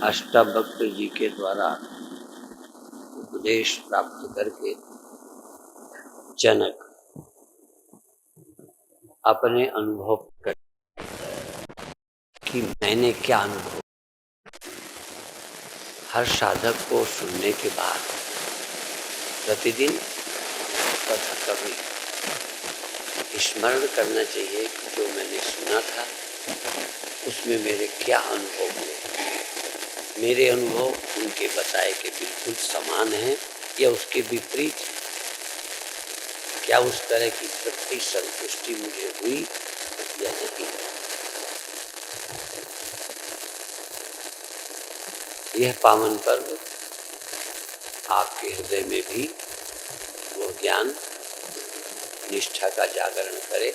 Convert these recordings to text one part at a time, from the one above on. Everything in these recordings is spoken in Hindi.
अष्टावक्र जी के द्वारा उपदेश प्राप्त करके जनक अपने अनुभव कर कि मैंने क्या अनुभव। हर साधक को सुनने के बाद प्रतिदिन तथा कभी स्मरण करना चाहिए कि जो मैंने सुना था उसमें मेरे क्या अनुभव हुए। मेरे अनुभव उनके बताए के बिल्कुल समान हैं या उसके विपरीत। क्या उस तरह की तृप्ति संतुष्टि मुझे हुई या नहीं। यह पावन पर्व आपके हृदय में भी वो ज्ञान निष्ठा का जागरण करे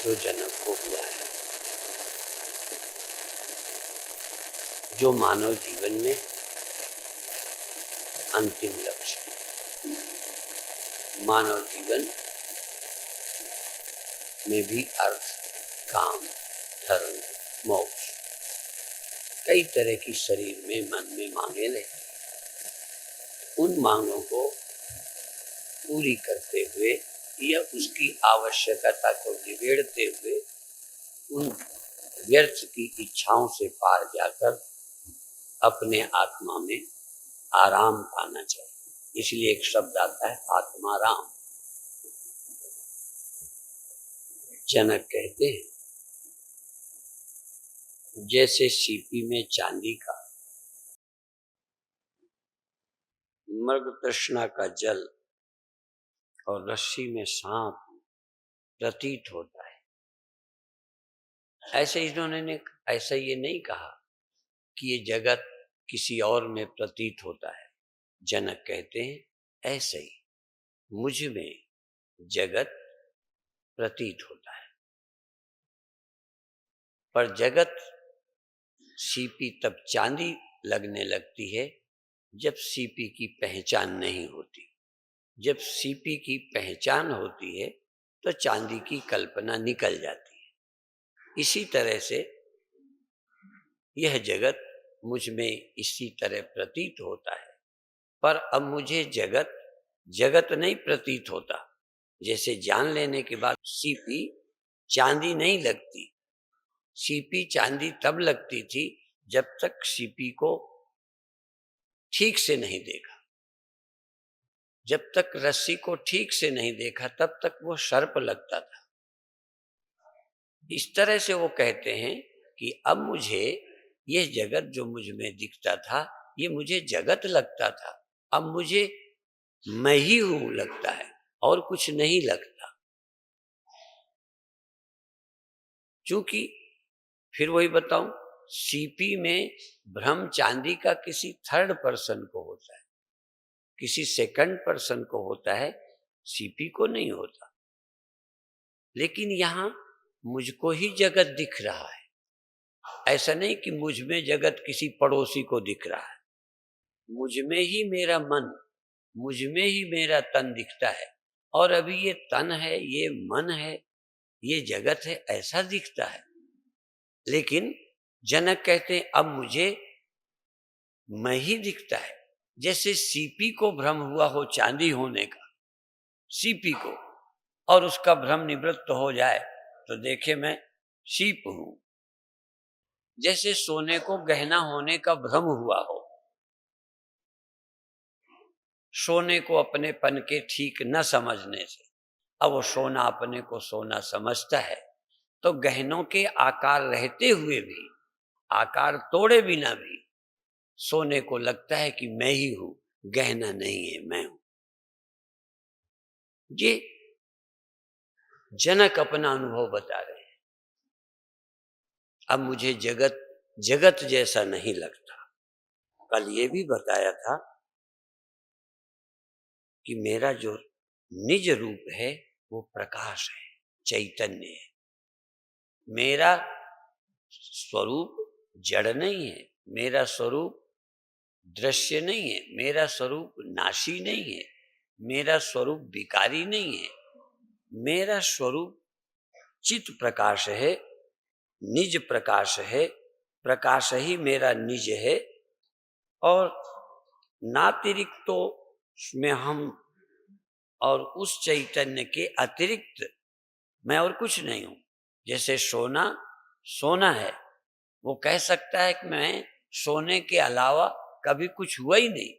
जो जनक को हुआ है। जो मानव जीवन में अंतिम लक्ष्य, मानव जीवन में भी अर्थ, काम, धर्म, मोक्ष कई तरह की शरीर में मन में मांगे रहती। उन मांगों को पूरी करते हुए या उसकी आवश्यकता को निबेड़ते हुए उन व्यर्थ की इच्छाओं से पार जाकर अपने आत्मा में आराम पाना चाहिए। इसलिए एक शब्द आता है आत्माराम। जनक कहते हैं जैसे सीपी में चांदी का, मृग तृष्णा का जल और रस्सी में सांप प्रतीत होता है, ऐसे इन्होंने ऐसा ये नहीं कहा कि ये जगत किसी और में प्रतीत होता है। जनक कहते हैं ऐसे ही मुझ में जगत प्रतीत होता है। पर जगत सीपी तब चांदी लगने लगती है जब सीपी की पहचान नहीं होती। जब सीपी की पहचान होती है तो चांदी की कल्पना निकल जाती है। इसी तरह से यह जगत मुझ में इसी तरह प्रतीत होता है, पर अब मुझे जगत जगत नहीं प्रतीत होता। जैसे जान लेने के बाद सीपी चांदी नहीं लगती। सीपी चांदी तब लगती थी जब तक सीपी को ठीक से नहीं देखा। जब तक रस्सी को ठीक से नहीं देखा तब तक वो सर्प लगता था। इस तरह से वो कहते हैं कि अब मुझे ये जगत जो मुझ में दिखता था ये मुझे जगत लगता था, अब मुझे मैं ही हूं लगता है और कुछ नहीं लगता। क्योंकि फिर वही बताऊं, सीपी में भ्रम चांदी का किसी थर्ड पर्सन को होता है, किसी सेकंड पर्सन को होता है, सीपी को नहीं होता। लेकिन यहां मुझको ही जगत दिख रहा है। ऐसा नहीं कि मुझ में जगत किसी पड़ोसी को दिख रहा है। मुझ में ही मेरा मन, मुझ में ही मेरा तन दिखता है और अभी ये तन है, ये मन है, ये जगत है, ऐसा दिखता है। लेकिन जनक कहते हैं अब मुझे मैं ही दिखता है। जैसे सीपी को भ्रम हुआ हो चांदी होने का, सीपी को, और उसका भ्रम निवृत्त हो जाए तो देखे मैं सीप हूं। जैसे सोने को गहना होने का भ्रम हुआ हो, सोने को अपने पन के ठीक न समझने से, अब वो सोना अपने को सोना समझता है तो गहनों के आकार रहते हुए भी, आकार तोड़े बिना भी सोने को लगता है कि मैं ही हूं, गहना नहीं है, मैं हूं। ये जनक अपना अनुभव बता रहे हैं। अब मुझे जगत जगत जैसा नहीं लगता। कल ये भी बताया था कि मेरा जो निज रूप है वो प्रकाश है, चैतन्य है। मेरा स्वरूप जड़ नहीं है, मेरा स्वरूप दृश्य नहीं है, मेरा स्वरूप नाशी नहीं है, मेरा स्वरूप विकारी नहीं है। मेरा स्वरूप चित प्रकाश है निज प्रकाश है, प्रकाश ही मेरा निज है, और नातिरिक्त तो में हम और उस चैतन्य के अतिरिक्त मैं और कुछ नहीं हूं। जैसे सोना सोना है, वो कह सकता है कि मैं सोने के अलावा कभी कुछ हुआ ही नहीं।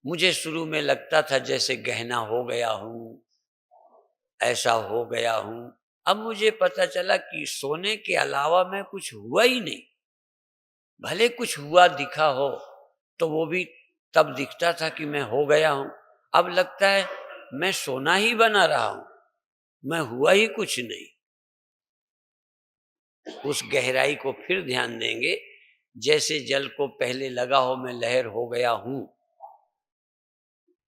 मुझे शुरू में लगता था जैसे गहना हो गया हूं, ऐसा हो गया हूं। अब मुझे पता चला कि सोने के अलावा मैं कुछ हुआ ही नहीं। भले कुछ हुआ दिखा हो तो वो भी तब दिखता था कि मैं हो गया हूं। अब लगता है मैं सोना ही बना रहा हूं, मैं हुआ ही कुछ नहीं। उस गहराई को फिर ध्यान देंगे। जैसे जल को पहले लगा हो मैं लहर हो गया हूं,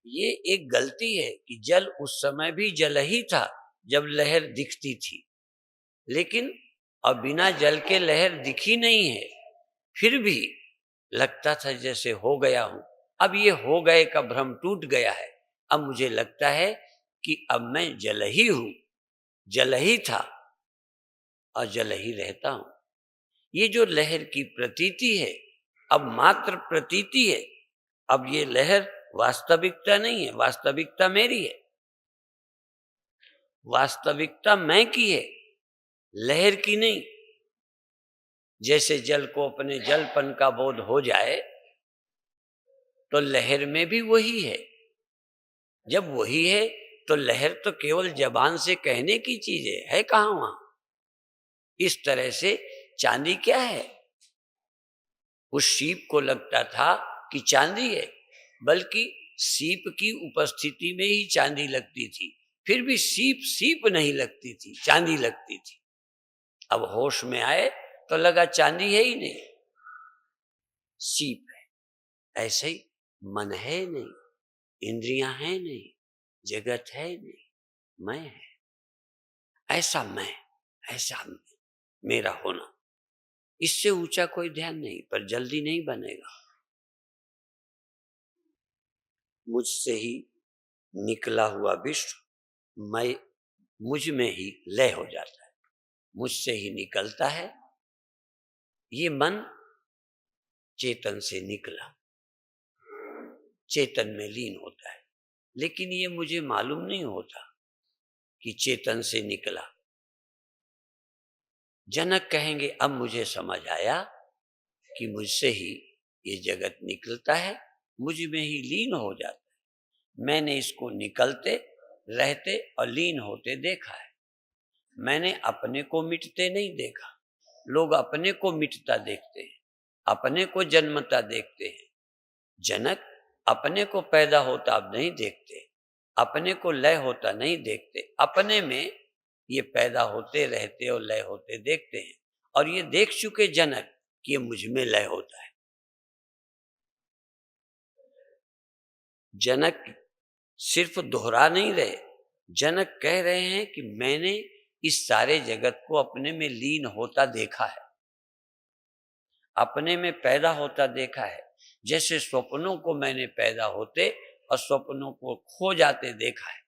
ये एक गलती है कि जल उस समय भी जल ही था जब लहर दिखती थी, लेकिन अब बिना जल के लहर दिखी नहीं है, फिर भी लगता था जैसे हो गया हूं। अब ये हो गए का भ्रम टूट गया है। अब मुझे लगता है कि अब मैं जल ही हूं, जल ही था और जल ही रहता हूं। ये जो लहर की प्रतीति है अब मात्र प्रतीति है। अब ये लहर वास्तविकता नहीं है, वास्तविकता मेरी है, वास्तविकता मैं की है, लहर की नहीं। जैसे जल को अपने जलपन का बोध हो जाए तो लहर में भी वही है। जब वही है तो लहर तो केवल जबान से कहने की चीज है कहां वहां। इस तरह से चांदी क्या है? उस सीप को लगता था कि चांदी है, बल्कि सीप की उपस्थिति में ही चांदी लगती थी। फिर भी सीप सीप नहीं लगती थी, चांदी लगती थी। अब होश में आए तो लगा चांदी है ही नहीं, सीप है। ऐसे ही मन है नहीं, इंद्रियां हैं नहीं, जगत है नहीं, मैं है। ऐसा मैं, ऐसा मेरा होना, इससे ऊंचा कोई ध्यान नहीं, पर जल्दी नहीं बनेगा। मुझसे ही निकला हुआ विश्व मैं मुझ में ही लय हो जाता है, मुझसे ही निकलता है। ये मन चेतन से निकला, चेतन में लीन होता है, लेकिन ये मुझे मालूम नहीं होता कि चेतन से निकला। जनक कहेंगे अब मुझे समझ आया कि मुझसे ही ये जगत निकलता है, मुझ में ही लीन हो जाता है। मैंने इसको निकलते रहते और लीन होते देखा है। मैंने अपने को मिटते नहीं देखा। लोग अपने को मिटता देखते हैं, अपने को जन्मता देखते हैं। जनक अपने को पैदा होता अब नहीं देखते, अपने को लय होता नहीं देखते, अपने में ये पैदा होते रहते और लय होते देखते हैं। और ये देख चुके जनक कि ये मुझ में लय होता है। जनक सिर्फ दोहरा नहीं रहे, जनक कह रहे हैं कि मैंने इस सारे जगत को अपने में लीन होता देखा है, अपने में पैदा होता देखा है। जैसे स्वप्नों को मैंने पैदा होते और स्वप्नों को खो जाते देखा है।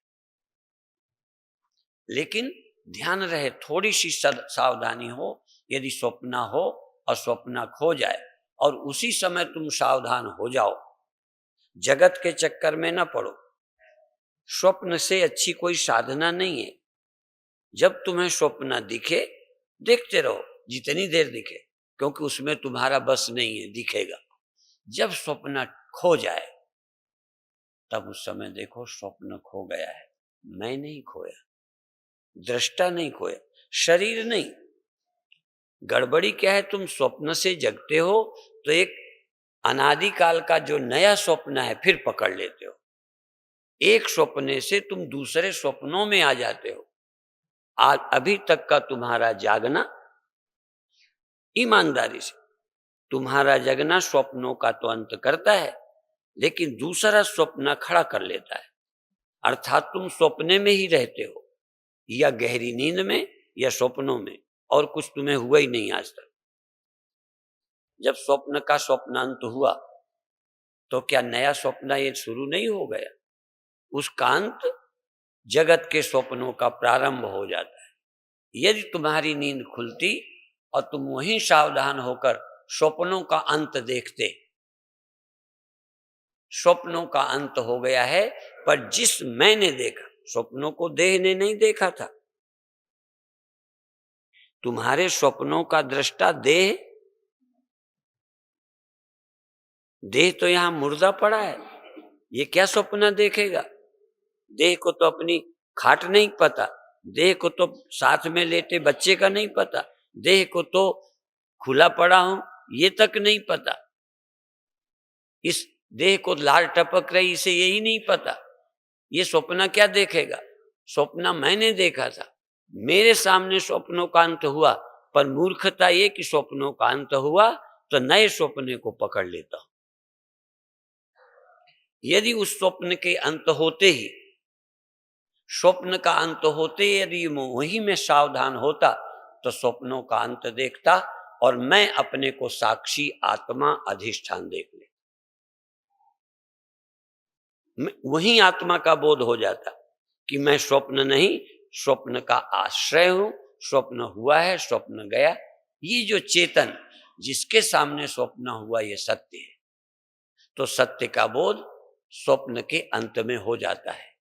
लेकिन ध्यान रहे, थोड़ी सी सावधानी हो। यदि स्वप्न हो और स्वप्न खो जाए और उसी समय तुम सावधान हो जाओ, जगत के चक्कर में ना पड़ो। स्वप्न से अच्छी कोई साधना नहीं है। जब तुम्हें स्वप्न दिखे देखते रहो, जितनी देर दिखे, क्योंकि उसमें तुम्हारा बस नहीं है, दिखेगा। जब स्वप्न खो जाए तब उस समय देखो स्वप्न खो गया है, मैं नहीं खोया, दृष्टा नहीं खोया, शरीर नहीं। गड़बड़ी क्या है, तुम स्वप्न से जगते हो तो एक अनादिकाल का जो नया स्वप्न है फिर पकड़ लेते हो। एक स्वप्ने से तुम दूसरे स्वप्नों में आ जाते हो। आज अभी तक का तुम्हारा जागना, ईमानदारी से तुम्हारा जगना स्वप्नों का तो अंत करता है, लेकिन दूसरा स्वप्न खड़ा कर लेता है। अर्थात तुम स्वप्ने में ही रहते हो, या गहरी नींद में या स्वप्नों में, और कुछ तुम्हें हुआ ही नहीं आज तक। जब स्वप्न का स्वप्नांत हुआ तो क्या नया स्वप्न ये शुरू नहीं हो गया? उसका अंत जगत के स्वप्नों का प्रारंभ हो जाता है। यदि तुम्हारी नींद खुलती और तुम वहीं सावधान होकर स्वप्नों का अंत देखते, स्वप्नों का अंत हो गया है, पर जिस मैंने देखा, स्वप्नों को देह ने नहीं देखा था। तुम्हारे स्वप्नों का दृष्टा देह, देह तो यहां मुर्दा पड़ा है, ये क्या स्वप्न देखेगा? देह को तो अपनी खाट नहीं पता, देह को तो साथ में लेटे बच्चे का नहीं पता, देह को तो खुला पड़ा हूं ये तक नहीं पता, इस देह को लाल टपक रही इसे यही नहीं पता। ये स्वप्न क्या देखेगा? स्वप्न मैंने देखा था, मेरे सामने स्वप्नों का अंत हुआ, पर मूर्खता ये कि स्वप्नों का अंत हुआ तो नए स्वप्ने को पकड़ लेता हूं। यदि उस स्वप्न के अंत होते ही, स्वप्न का अंत होते यदि वही में सावधान होता तो स्वप्नों का अंत देखता और मैं अपने को साक्षी आत्मा अधिष्ठान देख ले, वही आत्मा का बोध हो जाता कि मैं स्वप्न नहीं, स्वप्न का आश्रय हूं, स्वप्न हुआ है, स्वप्न गया। ये जो चेतन जिसके सामने स्वप्न हुआ ये सत्य है, तो सत्य का बोध स्वप्न के अंत में हो जाता है।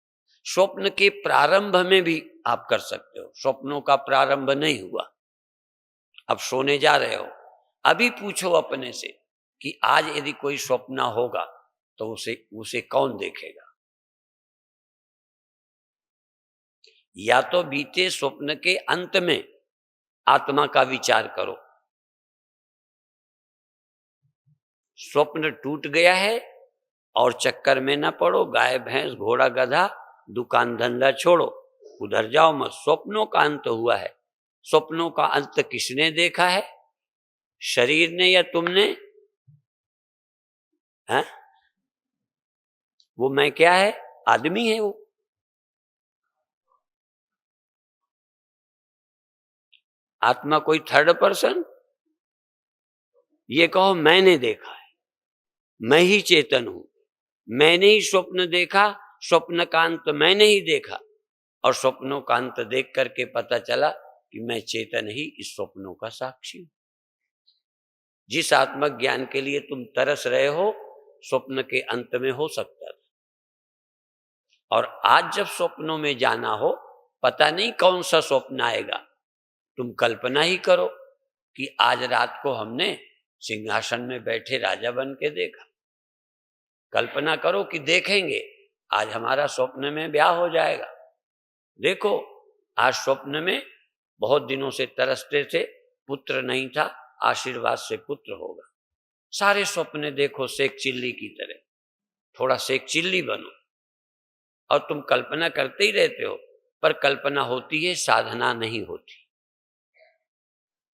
स्वप्न के प्रारंभ में भी आप कर सकते हो, स्वप्नों का प्रारंभ नहीं हुआ, अब सोने जा रहे हो, अभी पूछो अपने से कि आज यदि कोई स्वप्न होगा तो उसे उसे कौन देखेगा? या तो बीते स्वप्न के अंत में आत्मा का विचार करो, स्वप्न टूट गया है और चक्कर में ना पड़ो, गाय भैंस घोड़ा गधा दुकान धंधा छोड़ो, उधर जाओ मत। स्वप्नों का अंत हुआ है, स्वप्नों का अंत किसने देखा है? शरीर ने या तुमने? है वो मैं क्या है? आदमी है वो। आत्मा कोई थर्ड पर्सन? ये कहो मैंने देखा है, मैं ही चेतन हूं, मैंने ही स्वप्न देखा, स्वप्न का अंत मैंने ही देखा, और स्वप्नों का अंत देख करके पता चला कि मैं चेतन ही इस स्वप्नों का साक्षी हूं। जिस आत्मक ज्ञान के लिए तुम तरस रहे हो, स्वप्न के अंत में हो सकता था। और आज जब स्वप्नों में जाना हो, पता नहीं कौन सा स्वप्न आएगा, तुम कल्पना ही करो कि आज रात को हमने सिंहासन में बैठे राजा बन के देखा। कल्पना करो कि देखेंगे आज हमारा स्वप्न में ब्याह हो जाएगा। देखो आज स्वप्न में बहुत दिनों से तरसते थे, पुत्र नहीं था, आशीर्वाद से पुत्र होगा। सारे स्वप्न देखो शेख चिल्ली की तरह, थोड़ा शेख चिल्ली बनो। और तुम कल्पना करते ही रहते हो, पर कल्पना होती है, साधना नहीं होती।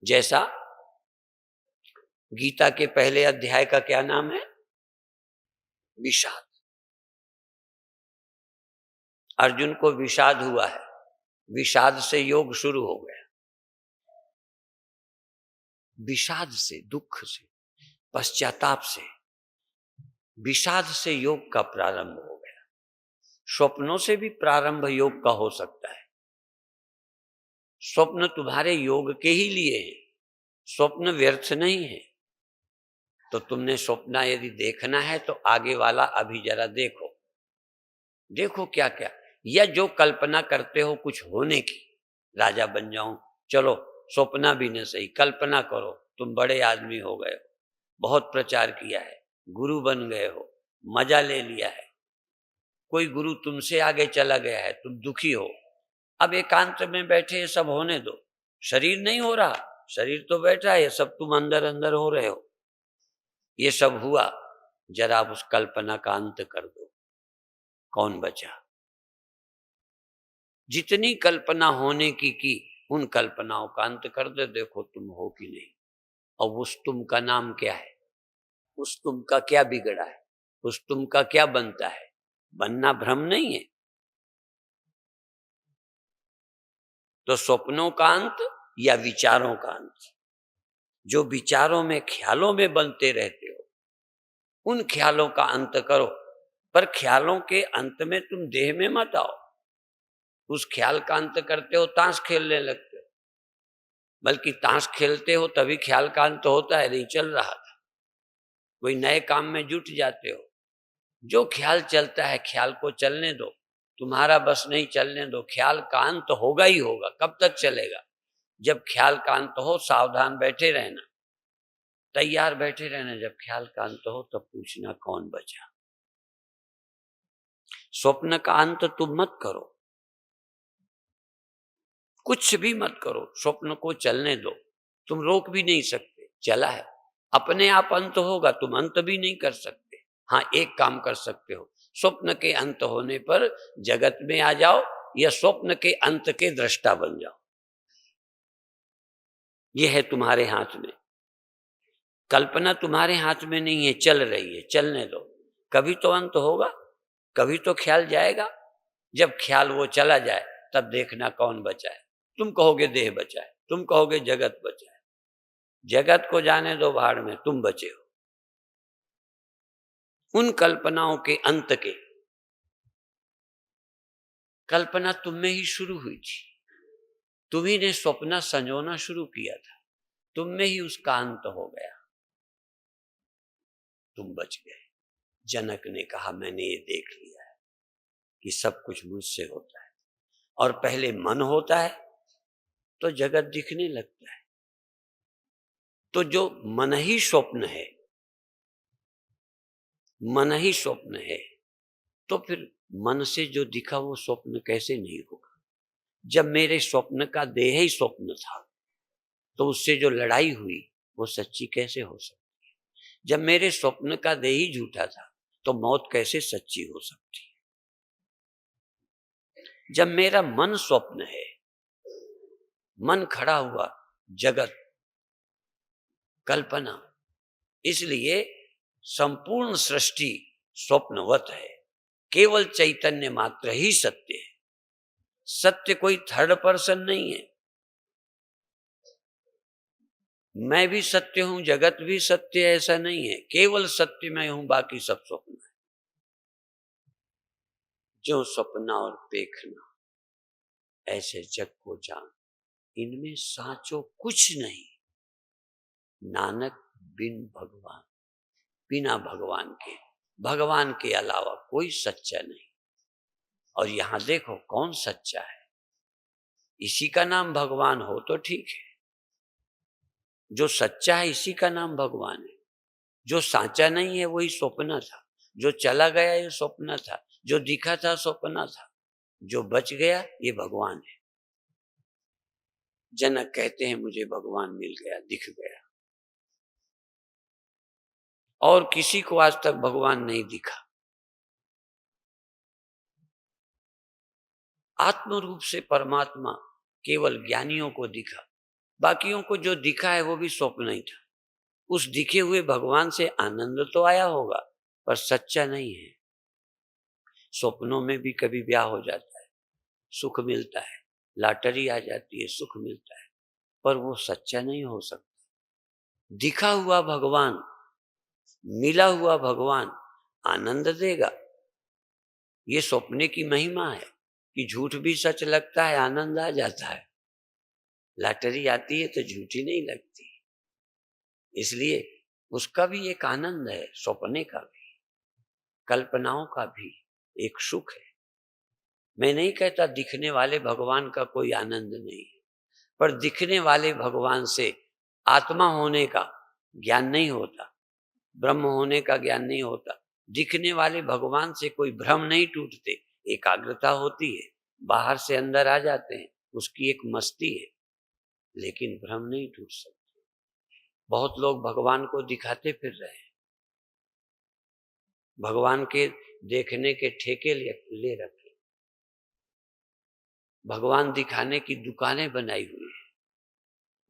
जैसा गीता के पहले अध्याय का क्या नाम है? विषाद। अर्जुन को विषाद हुआ है, विषाद से योग शुरू हो गया, विषाद से, दुख से, पश्चाताप से, विषाद से योग का प्रारंभ हो गया। स्वप्नों से भी प्रारंभ योग का हो सकता है। स्वप्न तुम्हारे योग के ही लिए है, स्वप्न व्यर्थ नहीं है। तो तुमने स्वप्न यदि देखना है तो आगे वाला अभी जरा देखो, देखो क्या क्या, या जो कल्पना करते हो कुछ होने की, राजा बन जाऊं, चलो स्वप्न भी न सही, कल्पना करो तुम बड़े आदमी हो गए हो, बहुत प्रचार किया है, गुरु बन गए हो, मजा ले लिया है, कोई गुरु तुमसे आगे चला गया है, तुम दुखी हो, अब एकांत में बैठे ये सब होने दो। शरीर नहीं हो रहा, शरीर तो बैठा है, ये सब तुम अंदर अंदर हो रहे हो, ये सब हुआ, जरा आप उस कल्पना का अंत कर दो, कौन बचा? जितनी कल्पना होने की उन कल्पनाओं का अंत कर दे, देखो तुम हो कि नहीं। और उस तुम का नाम क्या है? उस तुम का क्या बिगड़ा है? उस तुम का क्या बनता है? बनना भ्रम नहीं है। तो स्वप्नों का अंत या विचारों का अंत? जो विचारों में, ख्यालों में बनते रहते हो, उन ख्यालों का अंत करो। पर ख्यालों के अंत में तुम देह में मत आओ। उस ख्याल का अंत करते हो, ताश खेलने लगते हो, बल्कि ताश खेलते हो तभी ख्याल का अंत होता है, नहीं चल रहा था, कोई नए काम में जुट जाते हो। जो ख्याल चलता है ख्याल को चलने दो, तुम्हारा बस नहीं, चलने दो, ख्याल का अंत होगा ही होगा। कब तक चलेगा? जब ख्याल का अंत हो सावधान बैठे रहना, तैयार बैठे रहना, जब ख्याल का अंत हो तब पूछना कौन बचा। स्वप्न का अंत तुम मत करो, कुछ भी मत करो, स्वप्न को चलने दो, तुम रोक भी नहीं सकते, चला है, अपने आप अंत होगा, तुम अंत भी नहीं कर सकते। हाँ, एक काम कर सकते हो, स्वप्न के अंत होने पर जगत में आ जाओ या स्वप्न के अंत के दृष्टा बन जाओ, यह है तुम्हारे हाथ में। कल्पना तुम्हारे हाथ में नहीं है, चल रही है, चलने दो, कभी तो अंत होगा, कभी तो ख्याल जाएगा। जब ख्याल वो चला जाए तब देखना कौन बचा है। तुम कहोगे देह बचा है, तुम कहोगे जगत बचा है, जगत को जाने दो भाड़ में, तुम बचे हो। उन कल्पनाओं के अंत के, कल्पना तुम में ही शुरू हुई थी, तुम्ही ने स्वप्न संजोना शुरू किया था, तुम में ही उसका अंत हो गया, तुम बच गए। जनक ने कहा मैंने ये देख लिया है कि सब कुछ मुझसे होता है, और पहले मन होता है तो जगत दिखने लगता है। तो जो मन ही स्वप्न है, मन ही स्वप्न है, तो फिर मन से जो दिखा वो स्वप्न कैसे नहीं होगा? जब मेरे स्वप्न का देह ही स्वप्न था तो उससे जो लड़ाई हुई वो सच्ची कैसे हो सकती है? जब मेरे स्वप्न का देह ही झूठा था तो मौत कैसे सच्ची हो सकती है? जब मेरा मन स्वप्न है, मन खड़ा हुआ, जगत कल्पना, इसलिए संपूर्ण सृष्टि स्वप्नवत है, केवल चैतन्य मात्र ही सत्य है। सत्य कोई थर्ड पर्सन नहीं है। मैं भी सत्य हूं, जगत भी सत्य है, ऐसा नहीं है, केवल सत्य मैं हूं, बाकी सब स्वप्न है। जो सपना और देखना ऐसे जग को जान, इनमें साचो कुछ नहीं, नानक बिन भगवान, बिना भगवान के अलावा कोई सच्चा नहीं। और यहां देखो कौन सच्चा है, इसी का नाम भगवान हो तो ठीक है, जो सच्चा है इसी का नाम भगवान है। जो साचा नहीं है वही स्वप्न था, जो चला गया ये स्वप्न था, जो दिखा था स्वप्न था, जो बच गया ये भगवान है। जनक कहते हैं मुझे भगवान मिल गया, दिख गया, और किसी को आज तक भगवान नहीं दिखा। आत्म रूप से परमात्मा केवल ज्ञानियों को दिखा, बाकियों को जो दिखा है वो भी स्वप्न ही था। उस दिखे हुए भगवान से आनंद तो आया होगा पर सच्चा नहीं है। स्वप्नों में भी कभी ब्याह हो जाता है, सुख मिलता है, लॉटरी आ जाती है, सुख मिलता है, पर वो सच्चा नहीं हो सकता। दिखा हुआ भगवान, मिला हुआ भगवान आनंद देगा, ये स्वप्ने की महिमा है कि झूठ भी सच लगता है, आनंद आ जाता है। लॉटरी आती है तो झूठी नहीं लगती, इसलिए उसका भी एक आनंद है, सपने का भी, कल्पनाओं का भी एक सुख है। मैं नहीं कहता दिखने वाले भगवान का कोई आनंद नहीं, पर दिखने वाले भगवान से आत्मा होने का ज्ञान नहीं होता, ब्रह्म होने का ज्ञान नहीं होता। दिखने वाले भगवान से कोई भ्रम नहीं टूटते, एकाग्रता होती है, बाहर से अंदर आ जाते हैं, उसकी एक मस्ती है, लेकिन भ्रम नहीं टूट सकते। बहुत लोग भगवान को दिखाते फिर रहे हैं, भगवान के देखने के ठेके ले रखे, भगवान दिखाने की दुकानें बनाई हुई है,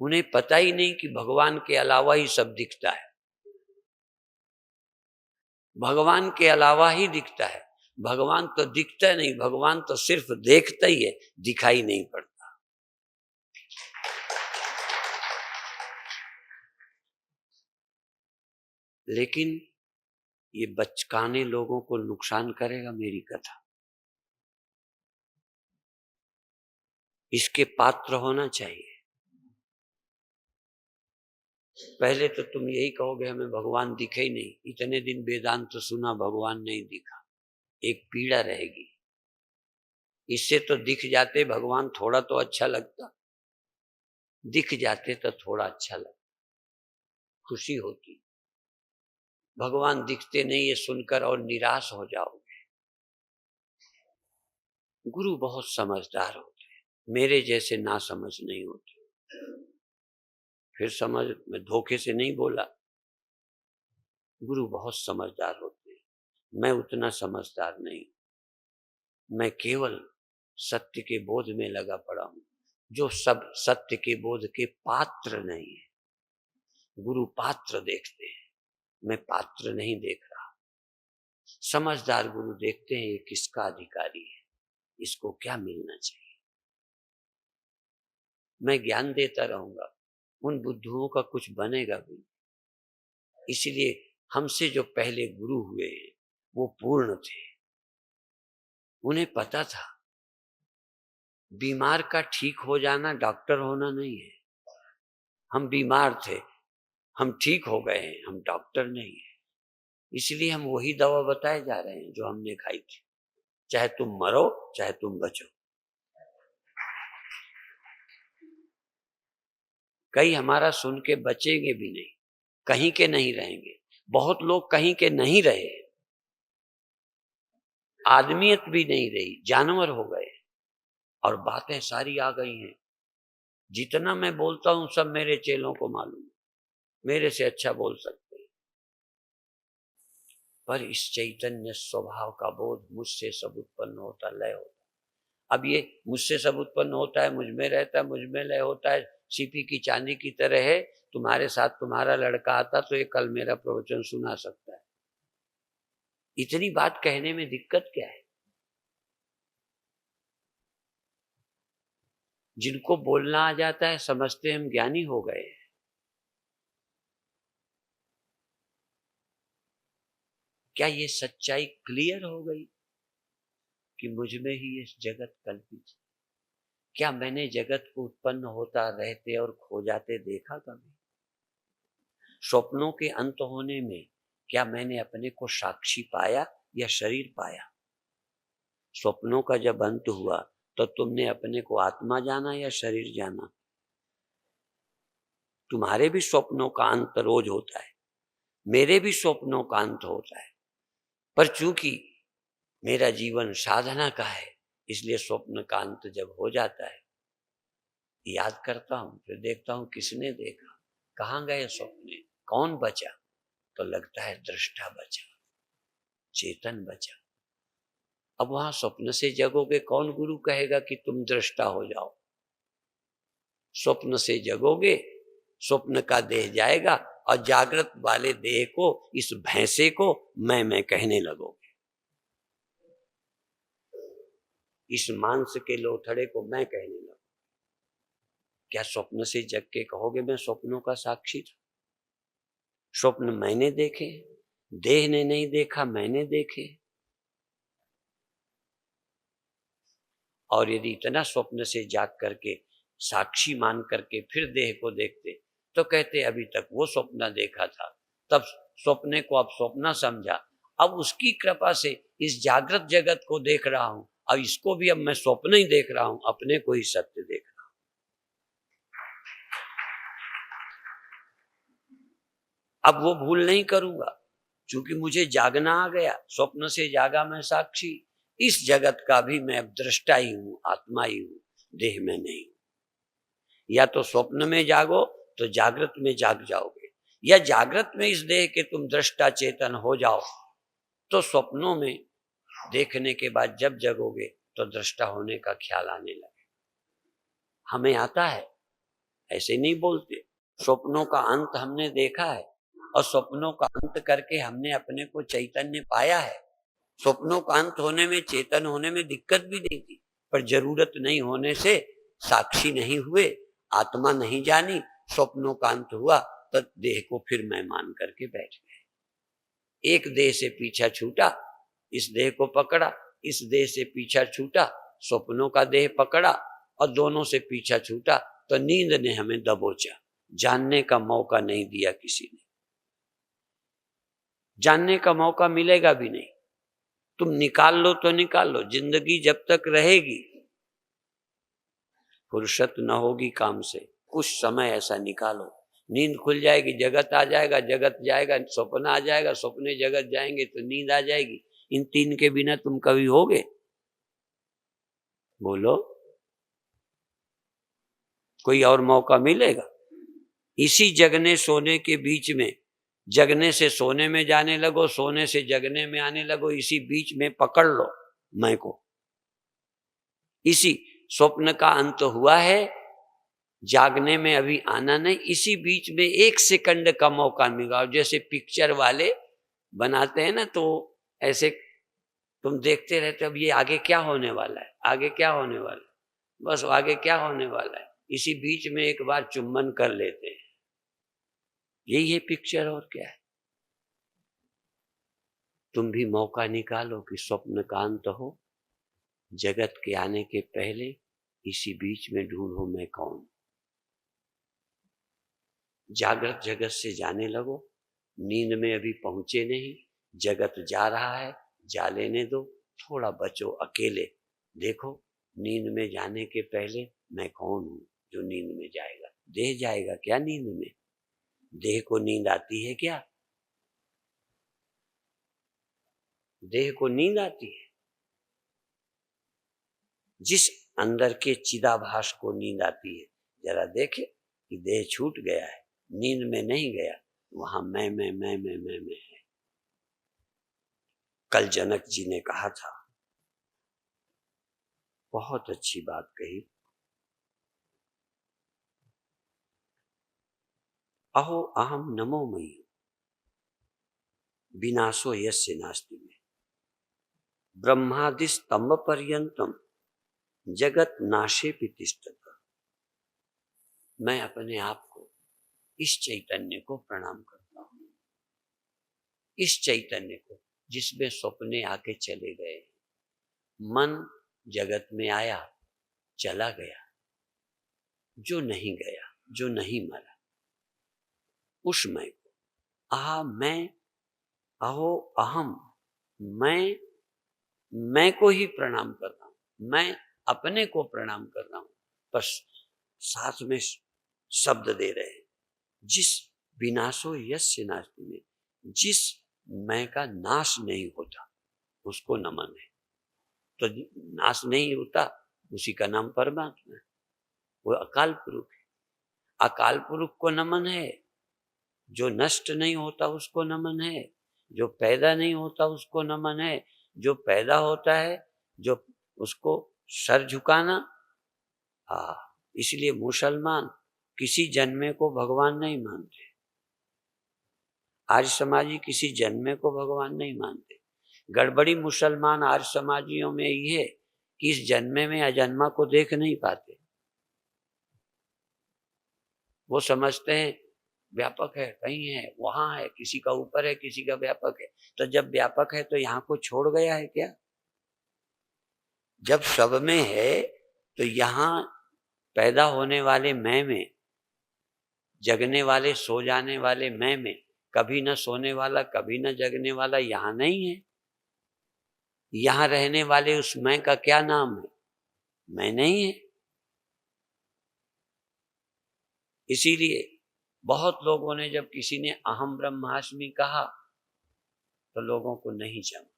उन्हें पता ही नहीं कि भगवान के अलावा ही सब दिखता है, भगवान के अलावा ही दिखता है। भगवान तो दिखता नहीं, भगवान तो सिर्फ देखता ही है, दिखाई नहीं पड़ता। लेकिन ये बचकाने लोगों को नुकसान करेगा मेरी कथा, इसके पात्र होना चाहिए। पहले तो तुम यही कहोगे हमें भगवान दिखे ही नहीं, इतने दिन वेदांत तो सुना भगवान नहीं दिखा, एक पीड़ा रहेगी। इससे तो दिख जाते भगवान थोड़ा तो अच्छा लगता, दिख जाते तो थोड़ा अच्छा लगता, खुशी होती। भगवान दिखते नहीं ये सुनकर और निराश हो जाओगे। गुरु बहुत समझदार होते हैं, मेरे जैसे ना समझ नहीं होते। फिर समझ, मैं धोखे से नहीं बोला, गुरु बहुत समझदार होते हैं, मैं उतना समझदार नहीं। मैं केवल सत्य के बोध में लगा पड़ा हूं, जो सब सत्य के बोध के पात्र नहीं है। गुरु पात्र देखते हैं, मैं पात्र नहीं देख रहा। समझदार गुरु देखते हैं ये किसका अधिकारी है, इसको क्या मिलना चाहिए। मैं ज्ञान देता रहूंगा, उन बुद्धुओं का कुछ बनेगा भी। इसलिए हमसे जो पहले गुरु हुए हैं वो पूर्ण थे, उन्हें पता था बीमार का ठीक हो जाना डॉक्टर होना नहीं है। हम बीमार थे, हम ठीक हो गए हैं, हम डॉक्टर नहीं है। इसलिए हम वही दवा बताए जा रहे हैं जो हमने खाई थी, चाहे तुम मरो चाहे तुम बचो। कई हमारा सुन के बचेंगे भी नहीं, कहीं के नहीं रहेंगे। बहुत लोग कहीं के नहीं रहे, आदमियत भी नहीं रही, जानवर हो गए और बातें सारी आ गई हैं। जितना मैं बोलता हूं सब मेरे चेलों को मालूम, मेरे से अच्छा बोल सकते हैं। पर इस चैतन्य स्वभाव का बोध मुझसे सब उत्पन्न होता, लय होता। अब ये मुझसे सब उत्पन्न होता है, मुझ में रहता है, मुझ में लय होता है, सीपी की चांदी की तरह है। तुम्हारे साथ तुम्हारा लड़का आता तो ये कल मेरा प्रवचन सुना सकता है। इतनी बात कहने में दिक्कत क्या है? जिनको बोलना आ जाता है समझते हम ज्ञानी हो गए। क्या ये सच्चाई क्लियर हो गई कि मुझ में ही ये जगत कल्पित है? क्या मैंने जगत को उत्पन्न होता रहते और खो जाते देखा कभी? स्वप्नों के अंत होने में क्या मैंने अपने को साक्षी पाया या शरीर पाया? स्वप्नों का जब अंत हुआ तो तुमने अपने को आत्मा जाना या शरीर जाना? तुम्हारे भी स्वप्नों का अंत रोज होता है, मेरे भी स्वप्नों का अंत होता है। पर चूंकि मेरा जीवन साधना का है, इसलिए स्वप्न का अंत जब हो जाता है, याद करता हूं, फिर देखता हूं किसने देखा, कहां गए स्वप्ने, कौन बचा? तो लगता है दृष्टा बचा, चेतन बचा। अब वहां स्वप्न से जगोगे, कौन गुरु कहेगा कि तुम दृष्टा हो जाओ? स्वप्न से जगोगे, स्वप्न का देह जाएगा और जागृत वाले देह को, इस भैंसे को मैं कहने लगोगे। इस मांस के लोथड़े को मैं कहने लगूं। क्या स्वप्न से जग के कहोगे मैं स्वप्नों का साक्षी था? स्वप्न मैंने देखे, देह ने नहीं देखा, मैंने देखे। और यदि इतना स्वप्न से जाग करके साक्षी मान करके फिर देह को देखते तो कहते अभी तक वो स्वप्न देखा था, तब स्वप्ने को अब स्वप्न समझा, अब उसकी कृपा से इस जागृत जगत को देख रहा हूं, और इसको भी अब मैं स्वप्न ही देख रहा हूं, अपने को ही सत्य देख रहा हूं। अब वो भूल नहीं करूंगा, क्योंकि मुझे जागना आ गया, स्वप्न से जागा मैं साक्षी। इस जगत का भी मैं अब दृष्टा ही हूं, आत्मा ही हूं, देह में नहीं। या तो स्वप्न में जागो तो जागृत में जाग जाओगे, या जागृत में इस देह के तुम दृष्टा चेतन हो जाओ तो स्वप्नों में देखने के बाद जब जगोगे तो दृष्टा होने का ख्याल आने लगे। हमें आता है, ऐसे नहीं बोलते। स्वप्नों का अंत हमने देखा है और स्वप्नों का अंत करके हमने अपने को चैतन्य पाया है। स्वप्नों का अंत होने में, चेतन होने में दिक्कत भी नहीं थी, पर जरूरत नहीं होने से साक्षी नहीं हुए, आत्मा नहीं जानी, स्वप्नों का अंत हुआ तो देह को फिर मैं मान करके बैठ गए। एक देह से पीछा छूटा, इस देह को पकड़ा, इस देह से पीछा छूटा, स्वप्नों का देह पकड़ा, और दोनों से पीछा छूटा तो नींद ने हमें दबोचा। जानने का मौका नहीं दिया किसी ने, जानने का मौका मिलेगा भी नहीं। तुम निकाल लो तो निकाल लो, जिंदगी जब तक रहेगी, फुर्सत न होगी काम से, कुछ समय ऐसा निकालो। नींद खुल जाएगी, जगत आ जाएगा, जगत जाएगा, स्वप्न आ जाएगा, स्वप्ने जगत जाएंगे तो नींद आ जाएगी। इन तीन के बिना तुम कभी होगे? बोलो, कोई और मौका मिलेगा? इसी जगने सोने के बीच में, जगने से सोने में जाने लगो, सोने से जगने में आने लगो, इसी बीच में पकड़ लो मैं को। इसी स्वप्न का अंत हुआ है, जागने में अभी आना नहीं, इसी बीच में 1 सेकंड का मौका मिला। जैसे पिक्चर वाले बनाते हैं ना, तो ऐसे तुम देखते रहते, अब ये आगे क्या होने वाला है, आगे क्या होने वाला है, बस आगे क्या होने वाला है, इसी बीच में एक बार चुम्बन कर लेते हैं। यही है पिक्चर, और क्या है। तुम भी मौका निकालो कि स्वप्न का अंत हो, जगत के आने के पहले इसी बीच में ढूंढो मैं कौन। जागृत जगत से जाने लगो, नींद में अभी पहुंचे नहीं, जगत जा रहा है, जा लेने दो, थोड़ा बचो अकेले। देखो नींद में जाने के पहले मैं कौन हूं जो नींद में जाएगा। देह जाएगा क्या नींद में? देह को नींद आती है क्या? देह को नींद आती है? जिस अंदर के चिदाभास को नींद आती है, जरा देखे कि देह छूट गया है, नींद में नहीं गया, वहां मैं है। कल जनक जी ने कहा था, बहुत अच्छी बात कही, अहो अहम नमो मयि विनाशो यस्य नास्ति में ब्रह्मादि स्तंभ पर्यंतम जगत नाशे तिष्ठत। मैं अपने आप को, इस चैतन्य को प्रणाम करता हूं, इस चैतन्य को जिसमें सपने आके चले गए, मन जगत में आया चला गया, जो नहीं गया, जो नहीं मरा, उस मैं को, आहा मैं, अहो अहम, मैं को ही प्रणाम कर रहा हूं, मैं अपने को प्रणाम कर रहा हूं। बस साथ में शब्द दे रहे हैं, जिस विनाशो यस्य नास्ति में, जिस मैं का नाश नहीं होता उसको नमन है। तो नाश नहीं होता उसी का नाम परमात्मा है, वो अकाल पुरुष है। अकाल पुरुष को नमन है, जो नष्ट नहीं होता उसको नमन है, जो पैदा नहीं होता उसको नमन है, जो पैदा होता है, जो उसको सर झुकाना। इसलिए मुसलमान किसी जन्मे को भगवान नहीं मानते, आर्य समाजी किसी जन्मे को भगवान नहीं मानते। गड़बड़ी मुसलमान आर्य समाजियों में ये है कि इस जन्मे में अजन्मा को देख नहीं पाते। वो समझते हैं व्यापक है, कहीं है, वहां है, किसी का ऊपर है, किसी का व्यापक है। तो जब व्यापक है तो यहाँ को छोड़ गया है क्या? जब सब में है तो यहाँ पैदा होने वाले मैं में, जगने वाले सो जाने वाले मैं में, कभी न सोने वाला कभी न जगने वाला यहाँ नहीं है। यहाँ रहने वाले उस मैं का क्या नाम है? मैं नहीं है। इसीलिए बहुत लोगों ने जब किसी ने अहम ब्रह्मास्मि कहा तो लोगों को नहीं जमा।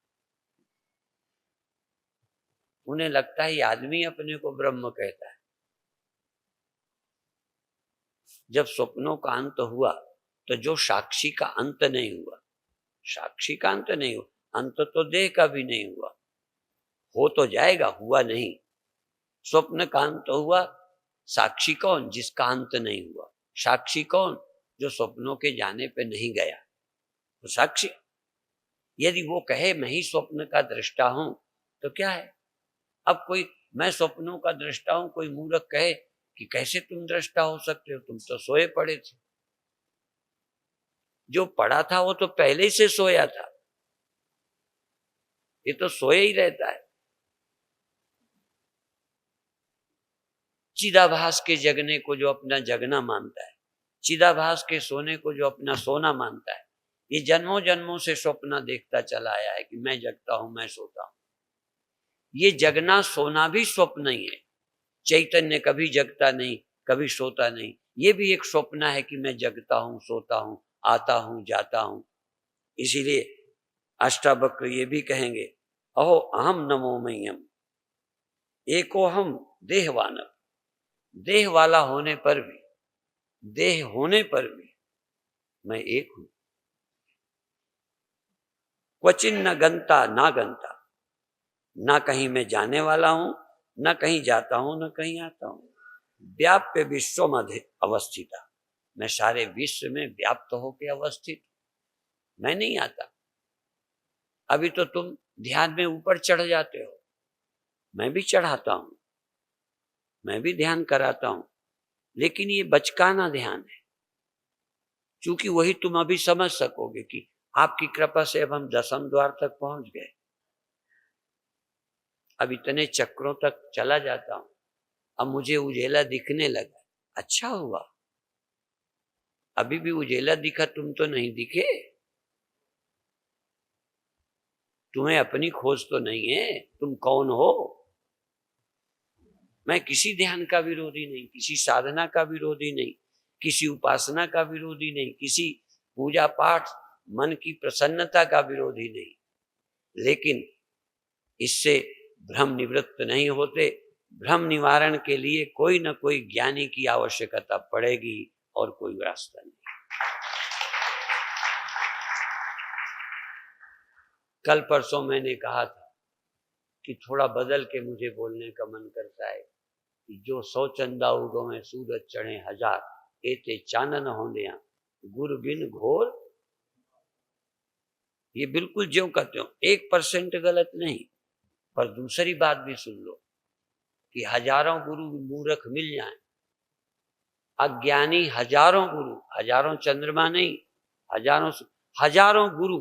उन्हें लगता है ये आदमी अपने को ब्रह्म कहता है। जब स्वप्नों का अंत हुआ तो जो साक्षी का अंत नहीं हुआ, साक्षी का अंत नहीं हुआ, अंत तो देह का भी नहीं हुआ, हो तो जाएगा, हुआ नहीं। स्वप्न का अंत हुआ, साक्षी कौन? जिसका अंत नहीं हुआ। साक्षी कौन? जो स्वप्नों के जाने पे नहीं गया, तो साक्षी। यदि वो कहे मैं ही स्वप्न का दृष्टा हूं तो क्या है? अब कोई मैं स्वप्नों का दृष्टा हूं, कोई मूर्ख कहे कि कैसे तुम दृष्टा हो सकते हो, तुम तो सोए पड़े थे। जो पड़ा था वो तो पहले ही से सोया था, ये तो सोया ही रहता है। चिदाभास के जगने को जो अपना जगना मानता है, चिदाभास के सोने को जो अपना सोना मानता है, ये जन्मों जन्मों से स्वप्न देखता चला आया है कि मैं जगता हूं, मैं सोता हूं। ये जगना सोना भी स्वप्न ही है। चैतन्य कभी जगता नहीं, कभी सोता नहीं। ये भी एक स्वप्न है कि मैं जगता हूं, सोता हूं, आता हूं, जाता हूं। इसीलिए अष्टावक्र ये भी कहेंगे, अहो अहम नमो मह्यम एको हम देहवानव। देह वाला होने पर भी, देह होने पर भी मैं एक हूं। क्वचिन न गंता ना गंता, ना कहीं मैं जाने वाला हूं, ना कहीं जाता हूं, ना कहीं आता हूं। व्याप्य विश्व मध्य अवस्थिता, मैं सारे विश्व में व्याप्त होकर अवस्थित। मैं नहीं आता। अभी तो तुम ध्यान में ऊपर चढ़ जाते हो, मैं भी चढ़ाता हूं, मैं भी ध्यान कराता हूं, लेकिन ये बचकाना ध्यान है। क्योंकि वही तुम अभी समझ सकोगे कि आपकी कृपा से अब हम 10वें द्वार तक पहुंच गए। अब इतने चक्रों तक चला जाता हूं, अब मुझे उजेला दिखने लगा। अच्छा हुआ, अभी भी उजेला दिखा, तुम तो नहीं दिखे। तुम्हें अपनी खोज तो नहीं है, तुम कौन हो। मैं किसी ध्यान का विरोधी नहीं, किसी साधना का विरोधी नहीं, किसी उपासना का विरोधी नहीं, किसी पूजा पाठ मन की प्रसन्नता का विरोधी नहीं, लेकिन इससे भ्रम निवृत्त नहीं होते। भ्रम निवारण के लिए कोई न कोई ज्ञानी की आवश्यकता पड़ेगी और कोई रास्ता नहीं। कल परसों मैंने कहा था कि थोड़ा बदल के मुझे बोलने का मन करता है कि जो 100 चंदा उगो में सूरज चढ़े 1000, एते चानन होंदिया गुरु बिन घोर। ये बिल्कुल ज्यों का त्यों, 1% गलत नहीं। पर दूसरी बात भी सुन लो कि हजारों गुरु मूर्ख मिल जाएं, अज्ञानी हजारों गुरु, हजारों चंद्रमा नहीं, हजारों गुरु